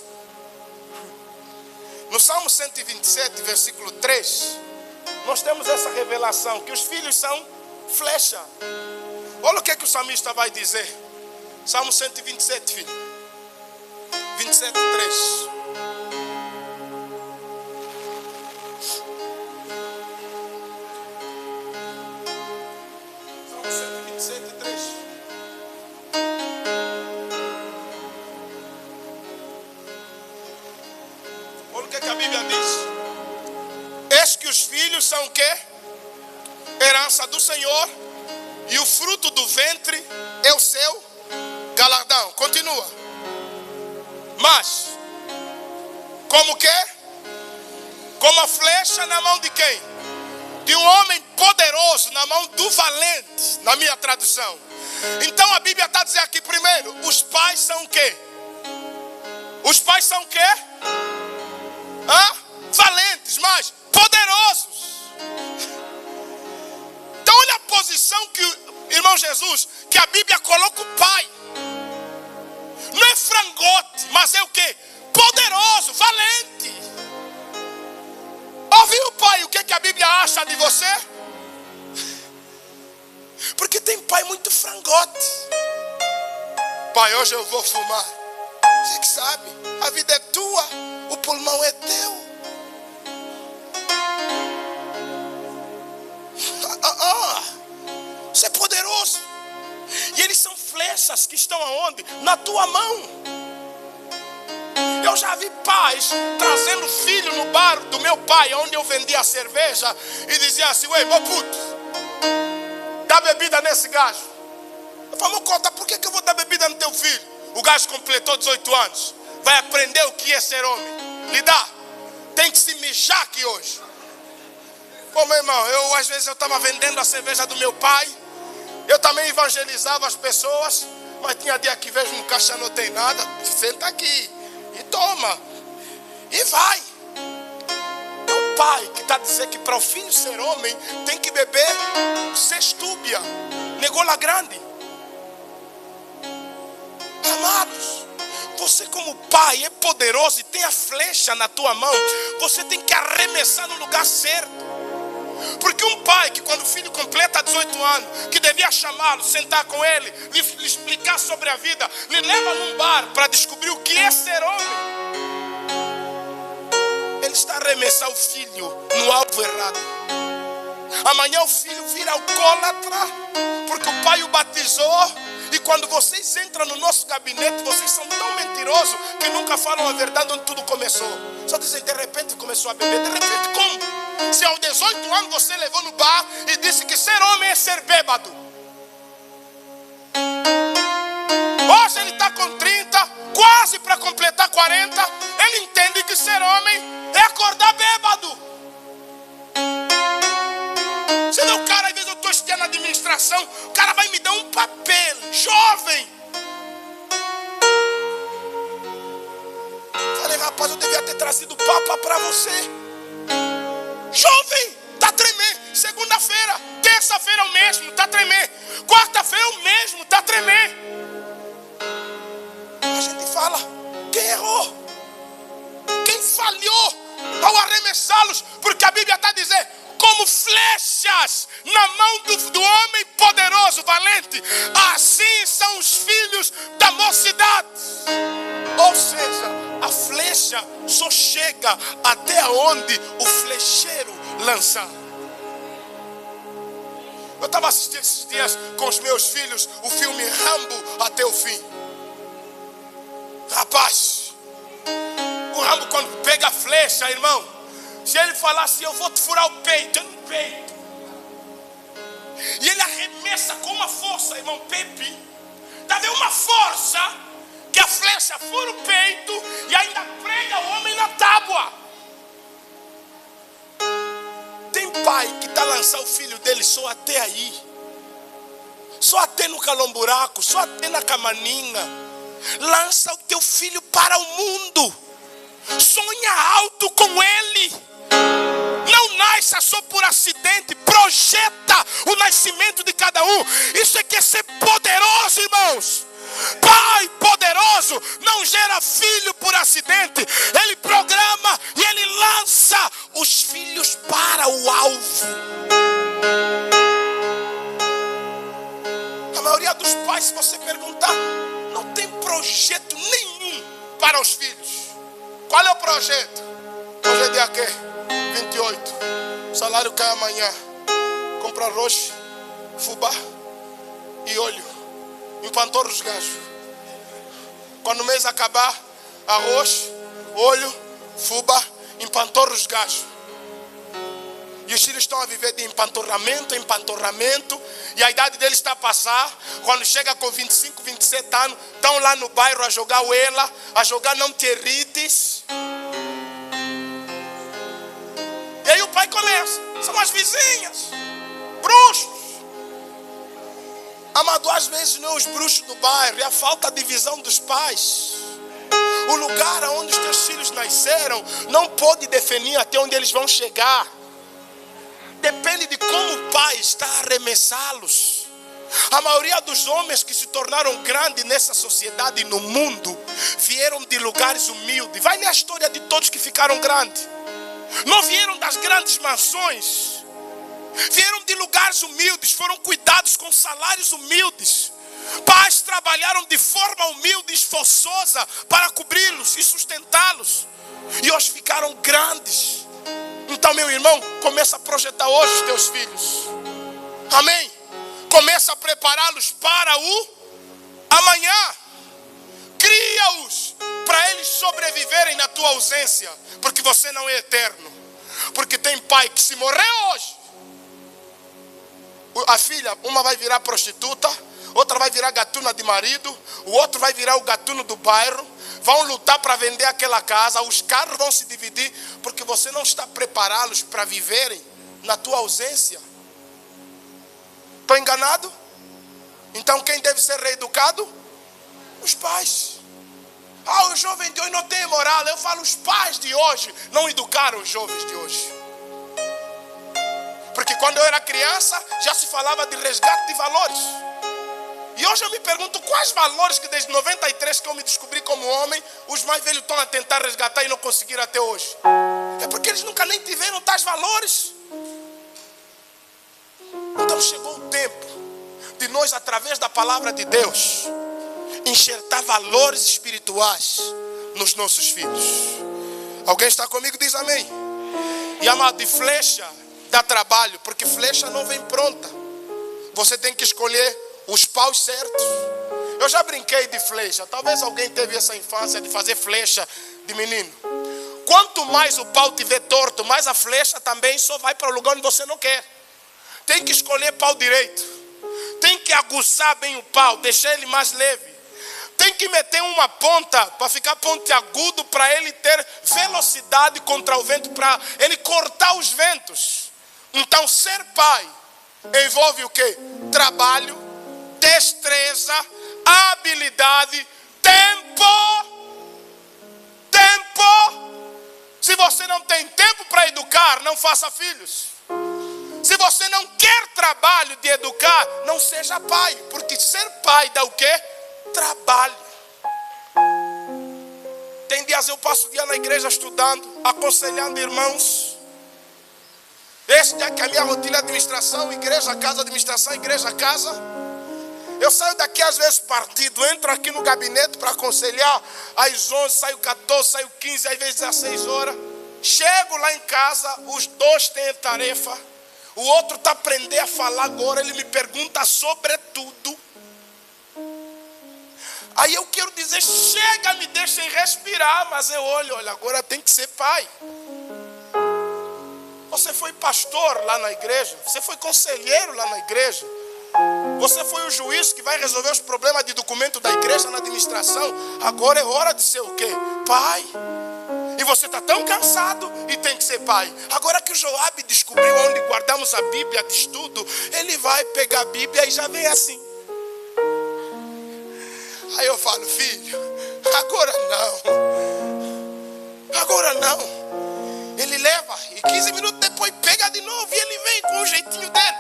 No Salmo 127, versículo 3, nós temos essa revelação, que os filhos são flecha. Olha o que o salmista vai dizer: Salmo 127, filho. 27, 3. Salmo 127, 3. Olha o que a Bíblia diz. Eis que os filhos são o quê? Herança do Senhor, e o fruto do ventre é o seu galardão. Continua. Mas, como que? Como a flecha na mão de quem? De um homem poderoso, na mão do valente, na minha tradução. Então a Bíblia está dizendo aqui primeiro, os pais são o quê? Os pais são o quê? Valentes, mas poderosos. Então olha a posição que, irmão Jesus, que a Bíblia coloca o pai. Não é frangote, mas é o quê? Poderoso, valente. Ouviu, pai, o que a Bíblia acha de você? Porque tem pai muito frangote. Pai, hoje eu vou fumar. Você que sabe, a vida é tua, o pulmão é teu. Você é poderoso. E eles são flechas que estão aonde? Na tua mão. Eu já vi pais trazendo filho no bar do meu pai, onde eu vendia cerveja, e dizia assim: ué, meu puto, dá bebida nesse gajo. Eu falo: conta, por que eu vou dar bebida no teu filho? O gajo completou 18 anos, vai aprender o que é ser homem. Lhe dá, tem que se mijar aqui hoje. Pô, meu irmão, às vezes eu estava vendendo a cerveja do meu pai. Eu também evangelizava as pessoas, mas tinha dia que vejo no caixa não tem nada. Senta aqui e toma. E vai. É o pai que está dizendo que para o filho ser homem tem que beber cestúbia, negola grande. Amados, você como pai é poderoso e tem a flecha na tua mão. Você tem que arremessar no lugar certo. Porque um pai que quando o filho completa 18 anos, que devia chamá-lo, sentar com ele, lhe explicar sobre a vida, lhe leva num bar para descobrir o que é ser homem, ele está a arremessar o filho no alvo errado. Amanhã o filho vira alcoólatra, porque o pai o batizou. E quando vocês entram no nosso gabinete, vocês são tão mentirosos que nunca falam a verdade onde tudo começou. Só dizem: de repente começou a beber. De repente como? Se aos 18 anos você levou no bar e disse que ser homem é ser bêbado. Hoje ele está com 30, quase para completar 40. Ele entende que ser homem é acordar bêbado. Você vê o cara, às vezes eu estou estudando administração, o cara vai me dar um papel, jovem. Falei: rapaz, eu devia ter trazido papa para você. Jovem, está tremendo. Segunda-feira, terça-feira o mesmo, está tremendo. Quarta-feira o mesmo, está tremendo. A gente fala: quem errou? Quem falhou ao arremessá-los? Porque a Bíblia está dizendo: como flechas na mão do homem poderoso, valente, assim são os filhos da mocidade. Ou seja, a flecha só chega até onde o flecheiro lançar. Eu estava assistindo esses dias com os meus filhos o filme Rambo até o fim. Rapaz, o Rambo quando pega a flecha, irmão, se ele falasse: eu vou te furar o peito, eu não peito. E ele arremessa com uma força, irmão, Pepe. Está vendo uma força que a flecha fura o peito e ainda prega o homem na tábua. Tem pai que está a lançar o filho dele só até aí. Só até no calamburaco, só até na camaninha. Lança o teu filho para o mundo. Sonha alto com ele. Não nasça só por acidente. Projeta o nascimento de cada um. Isso é que é ser poderoso, irmãos. Pai poderoso não gera filho por acidente. Ele programa e ele lança os filhos para o alvo. A maioria dos pais, se você perguntar, projeto nenhum para os filhos. Qual é o projeto? Hoje é dia quê? 28. O salário cai amanhã. Compra arroz, fubá e óleo. Empantoura os gajos. Quando o mês acabar, arroz, óleo, fubá, empantoura os gajos. E os filhos estão a viver de empanturramento em empanturramento. E a idade deles está a passar. Quando chega com 25, 27 anos, estão lá no bairro a jogar uela, a jogar não territes. E aí o pai começa. São as vizinhas. Bruxos. Amado, às vezes não é os bruxos do bairro, é a falta de visão dos pais. O lugar onde os teus filhos nasceram não pode definir até onde eles vão chegar. Depende de como o pai está a arremessá-los. A maioria dos homens que se tornaram grandes nessa sociedade e no mundo vieram de lugares humildes. Vai ler a história de todos que ficaram grandes. Não vieram das grandes mansões. Vieram de lugares humildes, foram cuidados com salários humildes. Pais trabalharam de forma humilde e esforçosa para cobri-los e sustentá-los. E hoje ficaram grandes. Então, meu irmão, começa a projetar hoje os teus filhos. Amém? Começa a prepará-los para o amanhã. Cria-os para eles sobreviverem na tua ausência. Porque você não é eterno. Porque tem pai que se morrer hoje, a filha, uma vai virar prostituta, outra vai virar gatuna de marido, o outro vai virar o gatuno do bairro. Vão lutar para vender aquela casa, os carros vão se dividir, porque você não está prepará-los para viverem na tua ausência. Estou enganado? Então quem deve ser reeducado? Os pais. O jovem de hoje não tem moral. Eu falo, os pais de hoje não educaram os jovens de hoje. Porque quando eu era criança, já se falava de resgate de valores. E hoje eu me pergunto quais valores que desde 93 que eu me descobri como homem, os mais velhos estão a tentar resgatar e não conseguiram até hoje. É porque eles nunca nem tiveram tais valores. Então chegou o tempo de nós, através da palavra de Deus, enxertar valores espirituais nos nossos filhos. Alguém está comigo? Diz amém. E amado, de flecha dá trabalho, porque flecha não vem pronta. Você tem que escolher os paus certos. Eu já brinquei de flecha. Talvez alguém teve essa infância de fazer flecha de menino. Quanto mais o pau tiver torto, mais a flecha também só vai para o lugar onde você não quer. Tem que escolher pau direito. Tem que aguçar bem o pau, deixar ele mais leve. Tem que meter uma ponta para ficar pontiagudo, para ele ter velocidade contra o vento, para ele cortar os ventos. Então ser pai envolve o quê? Trabalho, destreza, habilidade, tempo. Se você não tem tempo para educar, não faça filhos. Se você não quer trabalho de educar, não seja pai. Porque ser pai dá o quê? Trabalho. Tem dias eu passo o dia na igreja estudando, aconselhando irmãos. Esse é que é a minha rotina: administração, igreja, casa, administração, igreja, casa. Eu saio daqui às vezes partido, entro aqui no gabinete para aconselhar às 11, saio 14, saio 15, às vezes 16 horas. Chego lá em casa, os dois têm tarefa. O outro está aprendendo a falar agora, ele me pergunta sobre tudo. Aí eu quero dizer, chega, me deixem respirar, mas eu olho, agora tem que ser pai. Você foi pastor lá na igreja, você foi conselheiro lá na igreja, você foi o juiz que vai resolver os problemas de documento da igreja na administração. Agora é hora de ser o quê? Pai. E você está tão cansado e tem que ser pai. Agora que o Joabe descobriu onde guardamos a Bíblia de estudo, ele vai pegar a Bíblia e já vem assim. Aí eu falo, filho, agora não. Ele leva e 15 minutos depois pega de novo e ele vem com o jeitinho dele.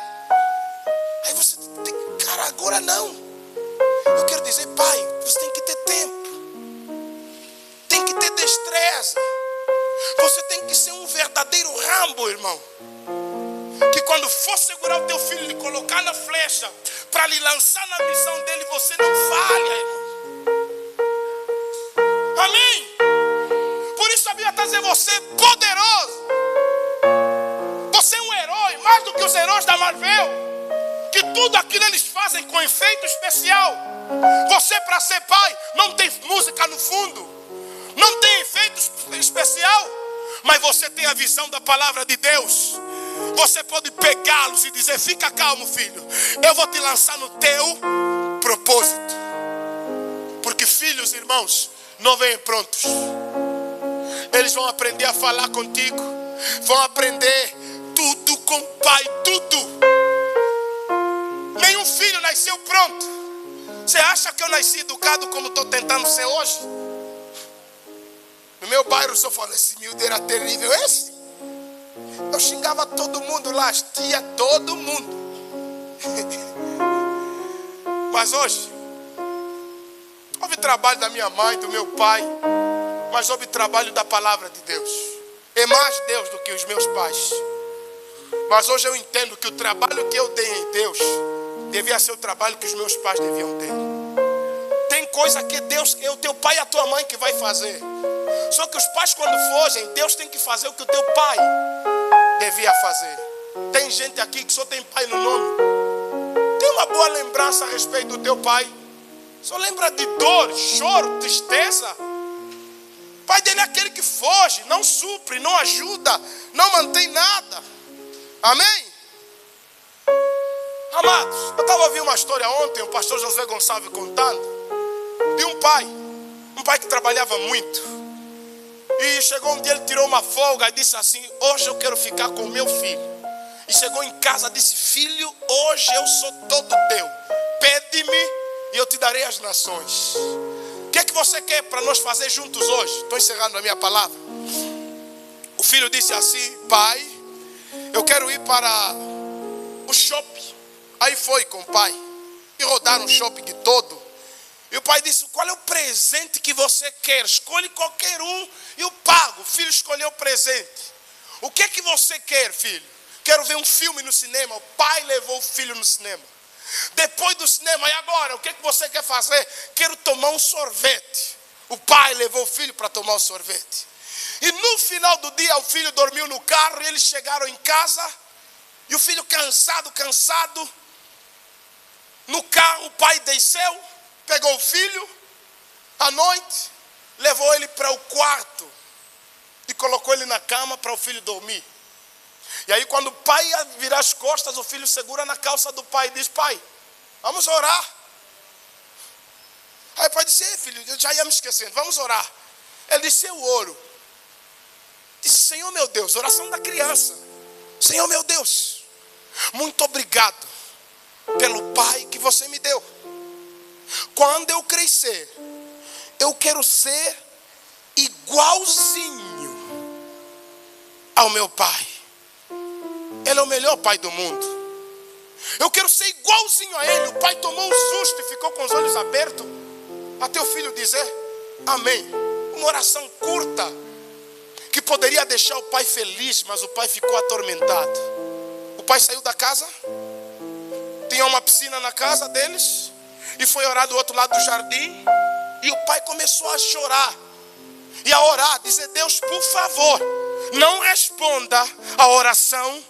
Aí você tem, cara, agora não. Eu quero dizer, pai, você tem que ter tempo. Tem que ter destreza. Você tem que ser um verdadeiro Rambo, irmão. Que quando for segurar o teu filho e lhe colocar na flecha para lhe lançar na missão dele, você não falha, irmão. fazer você poderoso. Você é um herói, mais do que os heróis da Marvel, que tudo aquilo eles fazem com efeito especial. Você, para ser pai, não tem música no fundo, não tem efeito especial, mas você tem a visão da palavra de Deus. Você pode pegá-los e dizer: fica calmo, filho, eu vou te lançar no teu propósito. Porque filhos, irmãos, não vêm prontos. Eles vão aprender a falar contigo, vão aprender tudo com o pai, tudo. Nenhum filho nasceu pronto. Você acha que eu nasci educado como estou tentando ser hoje? No meu bairro, o senhor falou: esse miúdo era terrível. Esse? Eu xingava todo mundo lá, as tia, todo mundo. Mas hoje, houve trabalho da minha mãe, do meu pai, mas houve trabalho da palavra de Deus. É mais Deus do que os meus pais. Mas hoje eu entendo que o trabalho que eu dei em Deus devia ser o trabalho que os meus pais deviam ter. Tem coisa que Deus, é o teu pai e a tua mãe que vai fazer. Só que os pais, quando fogem, Deus tem que fazer o que o teu pai devia fazer. Tem gente aqui que só tem pai no nome. Tem uma boa lembrança a respeito do teu pai. Só lembra de dor, choro, tristeza. O pai dele é aquele que foge, não supre, não ajuda, não mantém nada. Amém? Amados, eu estava ouvindo uma história ontem, o pastor José Gonçalves contando, de um pai que trabalhava muito. E chegou um dia, ele tirou uma folga e disse assim: hoje eu quero ficar com o meu filho. E chegou em casa e disse: filho, hoje eu sou todo teu. Pede-me e eu te darei as nações. O que é que você quer para nós fazer juntos hoje? Estou encerrando a minha palavra. O filho disse assim: pai, eu quero ir para o shopping. Aí foi com o pai e rodaram o shopping todo. E o pai disse: qual é o presente que você quer? Escolhe qualquer um e eu pago. O filho escolheu o presente. O que é que você quer, filho? Quero ver um filme no cinema. O pai levou o filho no cinema. Depois do cinema, e agora? O que é que você quer fazer? Quero tomar um sorvete. O pai levou o filho para tomar o sorvete. E no final do dia, o filho dormiu no carro e eles chegaram em casa. E o filho cansado. No carro, o pai desceu, pegou o filho, à noite, levou ele para o quarto e colocou ele na cama para o filho dormir. E aí quando o pai ia virar as costas, o filho segura na calça do pai e diz: pai, vamos orar. Aí o pai disse: filho, eu já ia me esquecendo, vamos orar. Ele disse: eu oro. Disse: Senhor meu Deus, oração da criança. Senhor meu Deus, muito obrigado pelo pai que você me deu. Quando eu crescer, eu quero ser igualzinho ao meu pai. Ele é o melhor pai do mundo. Eu quero ser igualzinho a ele. O pai tomou um susto e ficou com os olhos abertos, até o filho dizer amém. Uma oração curta que poderia deixar o pai feliz, mas o pai ficou atormentado. O pai saiu da casa, tinha uma piscina na casa deles, e foi orar do outro lado do jardim. E o pai começou a chorar e a orar, dizer: Deus, por favor, não responda a oração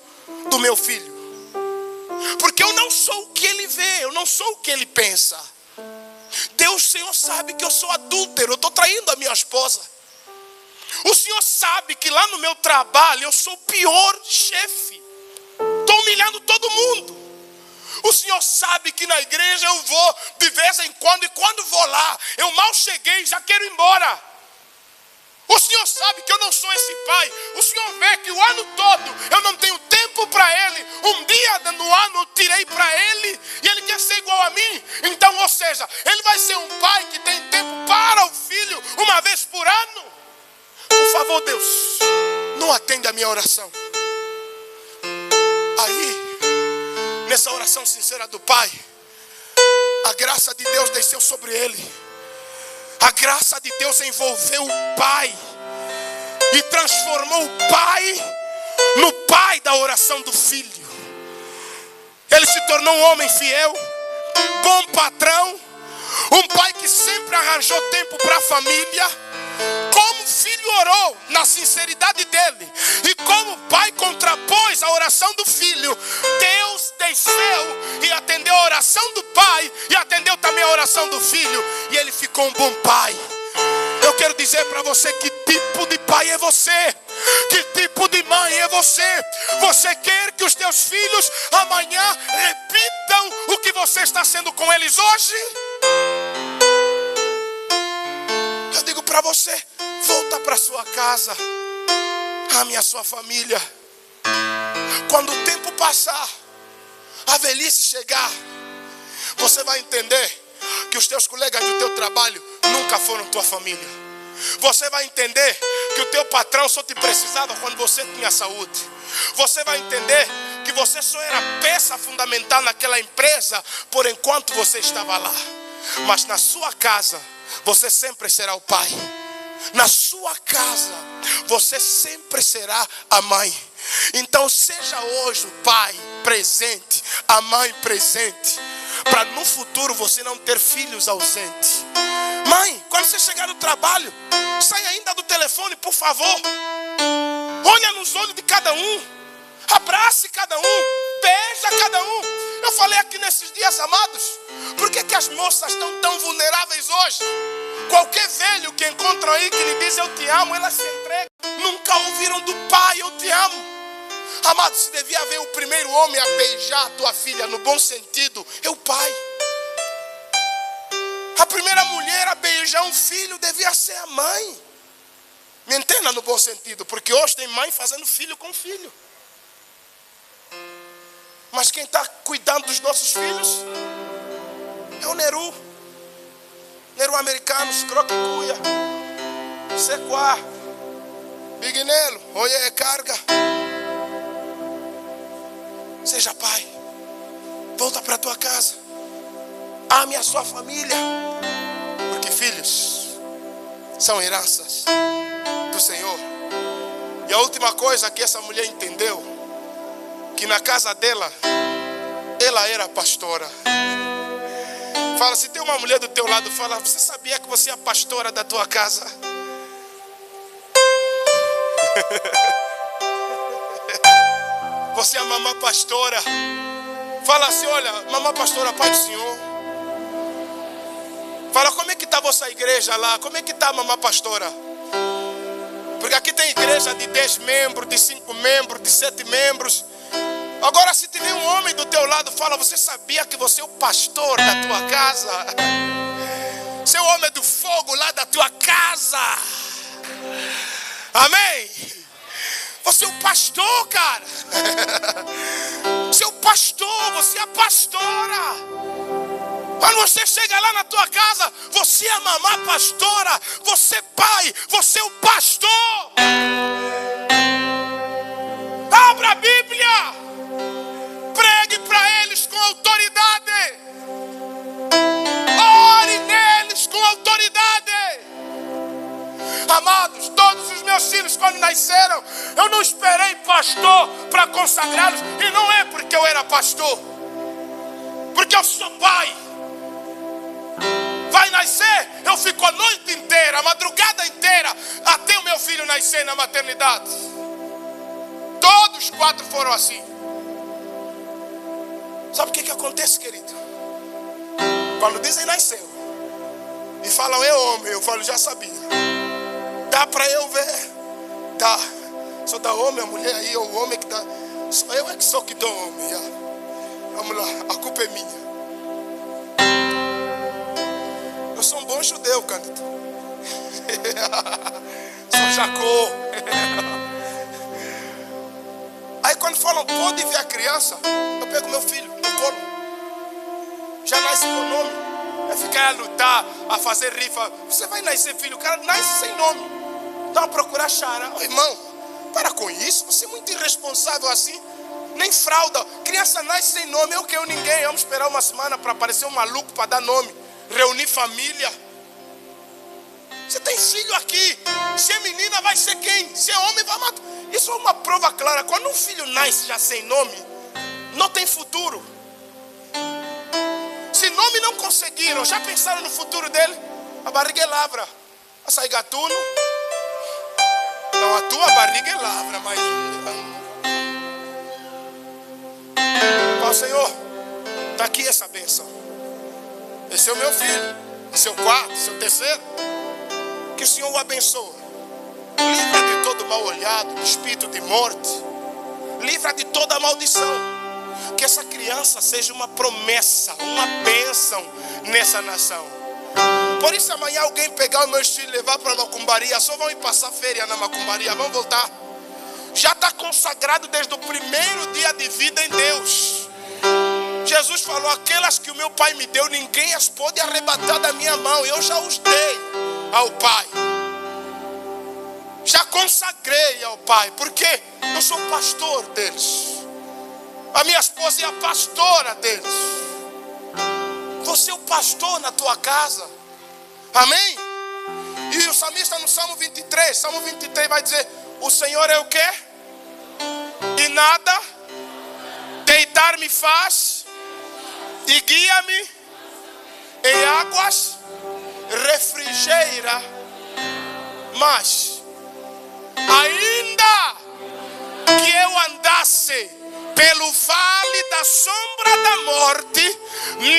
do meu filho, porque eu não sou o que ele vê, eu não sou o que ele pensa. Deus, o Senhor sabe que eu sou adúltero, eu estou traindo a minha esposa. O Senhor sabe que lá no meu trabalho eu sou o pior chefe, estou humilhando todo mundo. O Senhor sabe que na igreja eu vou de vez em quando, e quando vou lá, eu mal cheguei, já quero ir embora. O Senhor sabe que eu não sou esse pai. O Senhor vê que o ano todo eu não tenho tempo para ele. Um dia no ano eu tirei para ele e ele quer ser igual a mim. Então, ou seja, ele vai ser um pai que tem tempo para o filho uma vez por ano. Por favor, Deus, não atende a minha oração. Aí, nessa oração sincera do pai, a graça de Deus desceu sobre ele. A graça de Deus envolveu o pai e transformou o pai no pai da oração do filho. Ele se tornou um homem fiel, um bom patrão, um pai que sempre arranjou tempo para a família, como o filho orou na sinceridade dele, e como o pai contrapôs a oração do filho, Deus desceu e atendeu a oração do pai, e atendeu também a oração do filho, e ele ficou um bom pai. Eu quero dizer para você que tipo de pai é você, que tipo de mãe é você. Você quer que os teus filhos amanhã repitam o que você está sendo com eles hoje? Eu digo para você, volta para sua casa, ame a sua família. Quando o tempo passar, a velhice chegar, você vai entender que os teus colegas do teu trabalho nunca foram tua família. Você vai entender que o teu patrão só te precisava quando você tinha saúde. Você vai entender que você só era peça fundamental naquela empresa por enquanto você estava lá. Mas na sua casa, você sempre será o pai. Na sua casa, você sempre será a mãe. Então seja hoje o pai presente, a mãe presente, para no futuro você não ter filhos ausentes. Mãe, quando você chegar no trabalho, sai ainda do telefone, por favor. Olha nos olhos de cada um, abrace cada um, beija cada um. Eu falei aqui nesses dias, amados, por que as moças estão tão vulneráveis hoje? Qualquer velho que encontram aí que lhe diz eu te amo, elas se entregam. Nunca ouviram do pai eu te amo. Amado, se devia haver o primeiro homem a beijar a tua filha no bom sentido, é o pai. A primeira mulher a beijar um filho devia ser a mãe. Me entenda no bom sentido, porque hoje tem mãe fazendo filho com filho. Mas quem está cuidando dos nossos filhos é o Neru. Neru americanos, croque-cuia, sequá, bignelo, oie carga. Seja pai, volta para tua casa, ame a sua família, porque filhos são heranças do Senhor. E a última coisa que essa mulher entendeu, que na casa dela, ela era pastora. Fala, se tem uma mulher do teu lado, fala, você sabia que você é a pastora da tua casa? Você é a mamã pastora. Fala assim, olha, mamã pastora, pai do Senhor. Fala, como é que está a vossa igreja lá? Como é que está a mamã pastora? Porque aqui tem igreja de 10 membros, de 5 membros, de 7 membros. Agora se tiver um homem do teu lado, fala, você sabia que você é o pastor da tua casa? Você é o homem do fogo lá da tua casa. Amém? Você é o pastor, cara. Você é o pastor, você é a pastora. Quando você chega lá na tua casa, você é a mamã pastora, você é pai, você é o pastor. Abra a Bíblia, pregue para eles com autoridade, ore neles com autoridade. Amados, todos os meus filhos quando nasceram, eu não esperei pastor para consagrá-los, e não é porque eu era pastor, porque eu sou pai. Vai nascer, eu fico a noite inteira, a madrugada inteira, até o meu filho nascer na maternidade. Todos os 4 foram assim. Sabe o que acontece, querido? Quando dizem nasceu e falam é homem, eu falo, já sabia. Dá para eu ver? Dá. Só dá homem, a mulher aí, o homem que dá. Só eu é que sou que dou homem. Já. Vamos lá, a culpa é minha. Eu sou um bom judeu, Cândido. Sou Jacó. Aí quando falam, pode ver a criança, eu pego meu filho no colo. Já nasce com nome. Vai ficar a lutar, a fazer rifa. Você vai nascer filho, o cara nasce sem nome. Então a procurar xará. Oh, irmão, para com isso, você é muito irresponsável assim. Nem fralda, criança nasce sem nome. Eu que eu ninguém, vamos esperar uma semana para aparecer um maluco para dar nome. Reunir família. Você tem filho aqui. Se é menina vai ser quem? Se é homem vai matar. Isso é uma prova clara. Quando um filho nasce já sem nome, não tem futuro. Se nome não conseguiram, já pensaram no futuro dele? A barriga é lavra. A sair gatuno. Não, a tua barriga é lavra, mas... Ó Senhor, está aqui essa bênção. Esse é o meu filho. Esse é o quarto, esse é o terceiro. Que o Senhor o abençoe. Livra de todo mal olhado, de espírito de morte. Livra de toda maldição. Que essa criança seja uma promessa, uma bênção nessa nação. Por isso amanhã alguém pegar os meus filhos e levar para a macumbaria. Só vão ir passar férias na macumbaria, vão voltar. Já está consagrado desde o primeiro dia de vida em Deus. Jesus falou: aquelas que o meu Pai me deu, ninguém as pode arrebatar da minha mão. Eu já os dei ao Pai. Já consagrei ao Pai, porque eu sou pastor deles. A minha esposa é a pastora deles. Você é o pastor na tua casa. Amém? E o salmista no Salmo 23 vai dizer: o Senhor é o quê? E nada deitar-me faz, e guia-me em águas refrigeira. Mas ainda que eu andasse pelo vale da sombra da morte,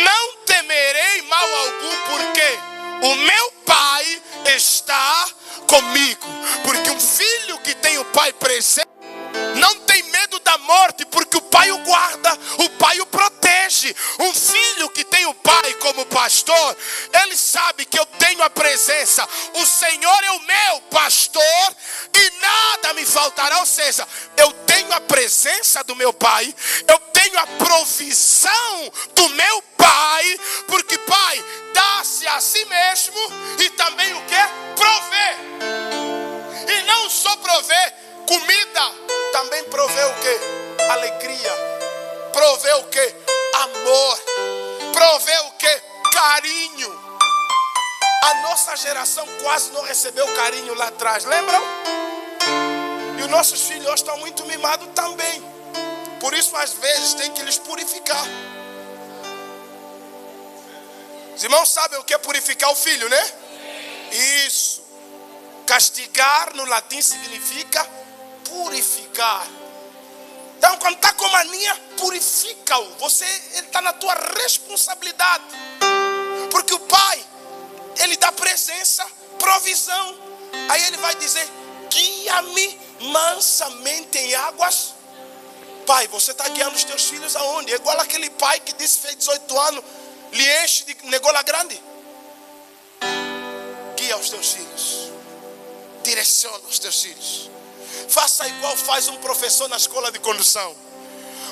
não temerei mal algum, porque o meu Pai está comigo. Porque um filho que tem o Pai presente não tem medo da morte, porque o Pai o guarda, o Pai o protege. Um filho que tem o Pai como pastor, ele sabe que eu tenho a presença. O Senhor é o meu pastor e nada me faltará. Ou seja, eu tenho a presença do meu Pai, eu tenho a provisão do meu Pai, porque Pai dá-se a si mesmo e também o que? Prover. E não só prover comida, também provê o que? Alegria. Provê o que? Amor. Provê o que? Carinho. A nossa geração quase não recebeu carinho lá atrás, lembram? E os nossos filhos hoje estão muito mimados também. Por isso às vezes tem que lhes purificar. Os irmãos sabem o que é purificar o filho, né? Isso. Castigar no latim significa purificar. Então quando está com mania, purifica-o. Ele está na tua responsabilidade. Porque o Pai, Ele dá presença, provisão. Aí Ele vai dizer: guia-me mansamente em águas. Pai, você está guiando os teus filhos aonde? É igual aquele pai que disse, fez 18 anos, lhe enche de negola grande. Guia os teus filhos. Direciona os teus filhos. Faça igual faz um professor na escola de condução.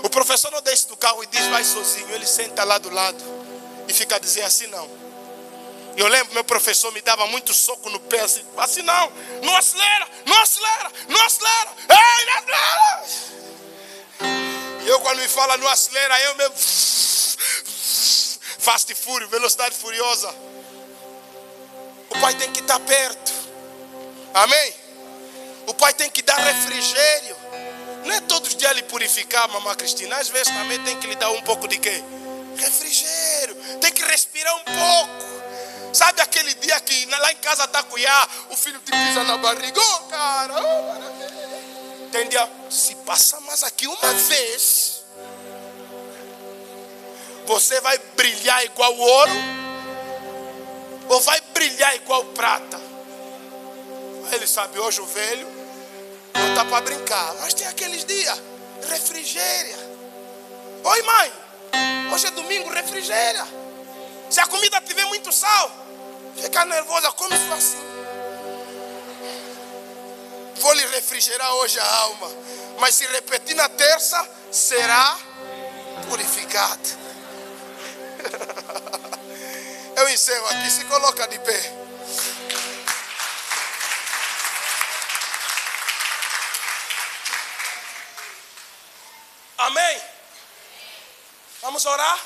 O professor não desce do carro e diz vai sozinho. Ele senta lá do lado e fica a dizer assim não. Eu lembro, meu professor me dava muito soco no pé assim não. Não acelera, não acelera, não acelera. Ei, não acelera. E eu quando me fala não acelera, eu mesmo Fast Fúrio, velocidade furiosa. O Pai tem que estar perto. Amém? O Pai tem que dar refrigério. Não é todos os dias lhe purificar, mamãe Cristina. Às vezes também tem que lhe dar um pouco de quê? Refrigério. Tem que respirar um pouco. Sabe aquele dia que lá em casa está cuiá, o filho te pisa na barriga. Oh, cara, oh, tem dia, se passar mais aqui uma vez, você vai brilhar igual o ouro ou vai brilhar igual prata? Ele sabe, hoje o velho não está para brincar, mas tem aqueles dias, refrigéria. Oi mãe, hoje é domingo, refrigéria. Se a comida tiver muito sal, fica nervosa, come só assim. Vou lhe refrigerar hoje a alma, mas se repetir na terça, será purificado. Eu encerro aqui, se coloca de pé. Amém? Vamos orar?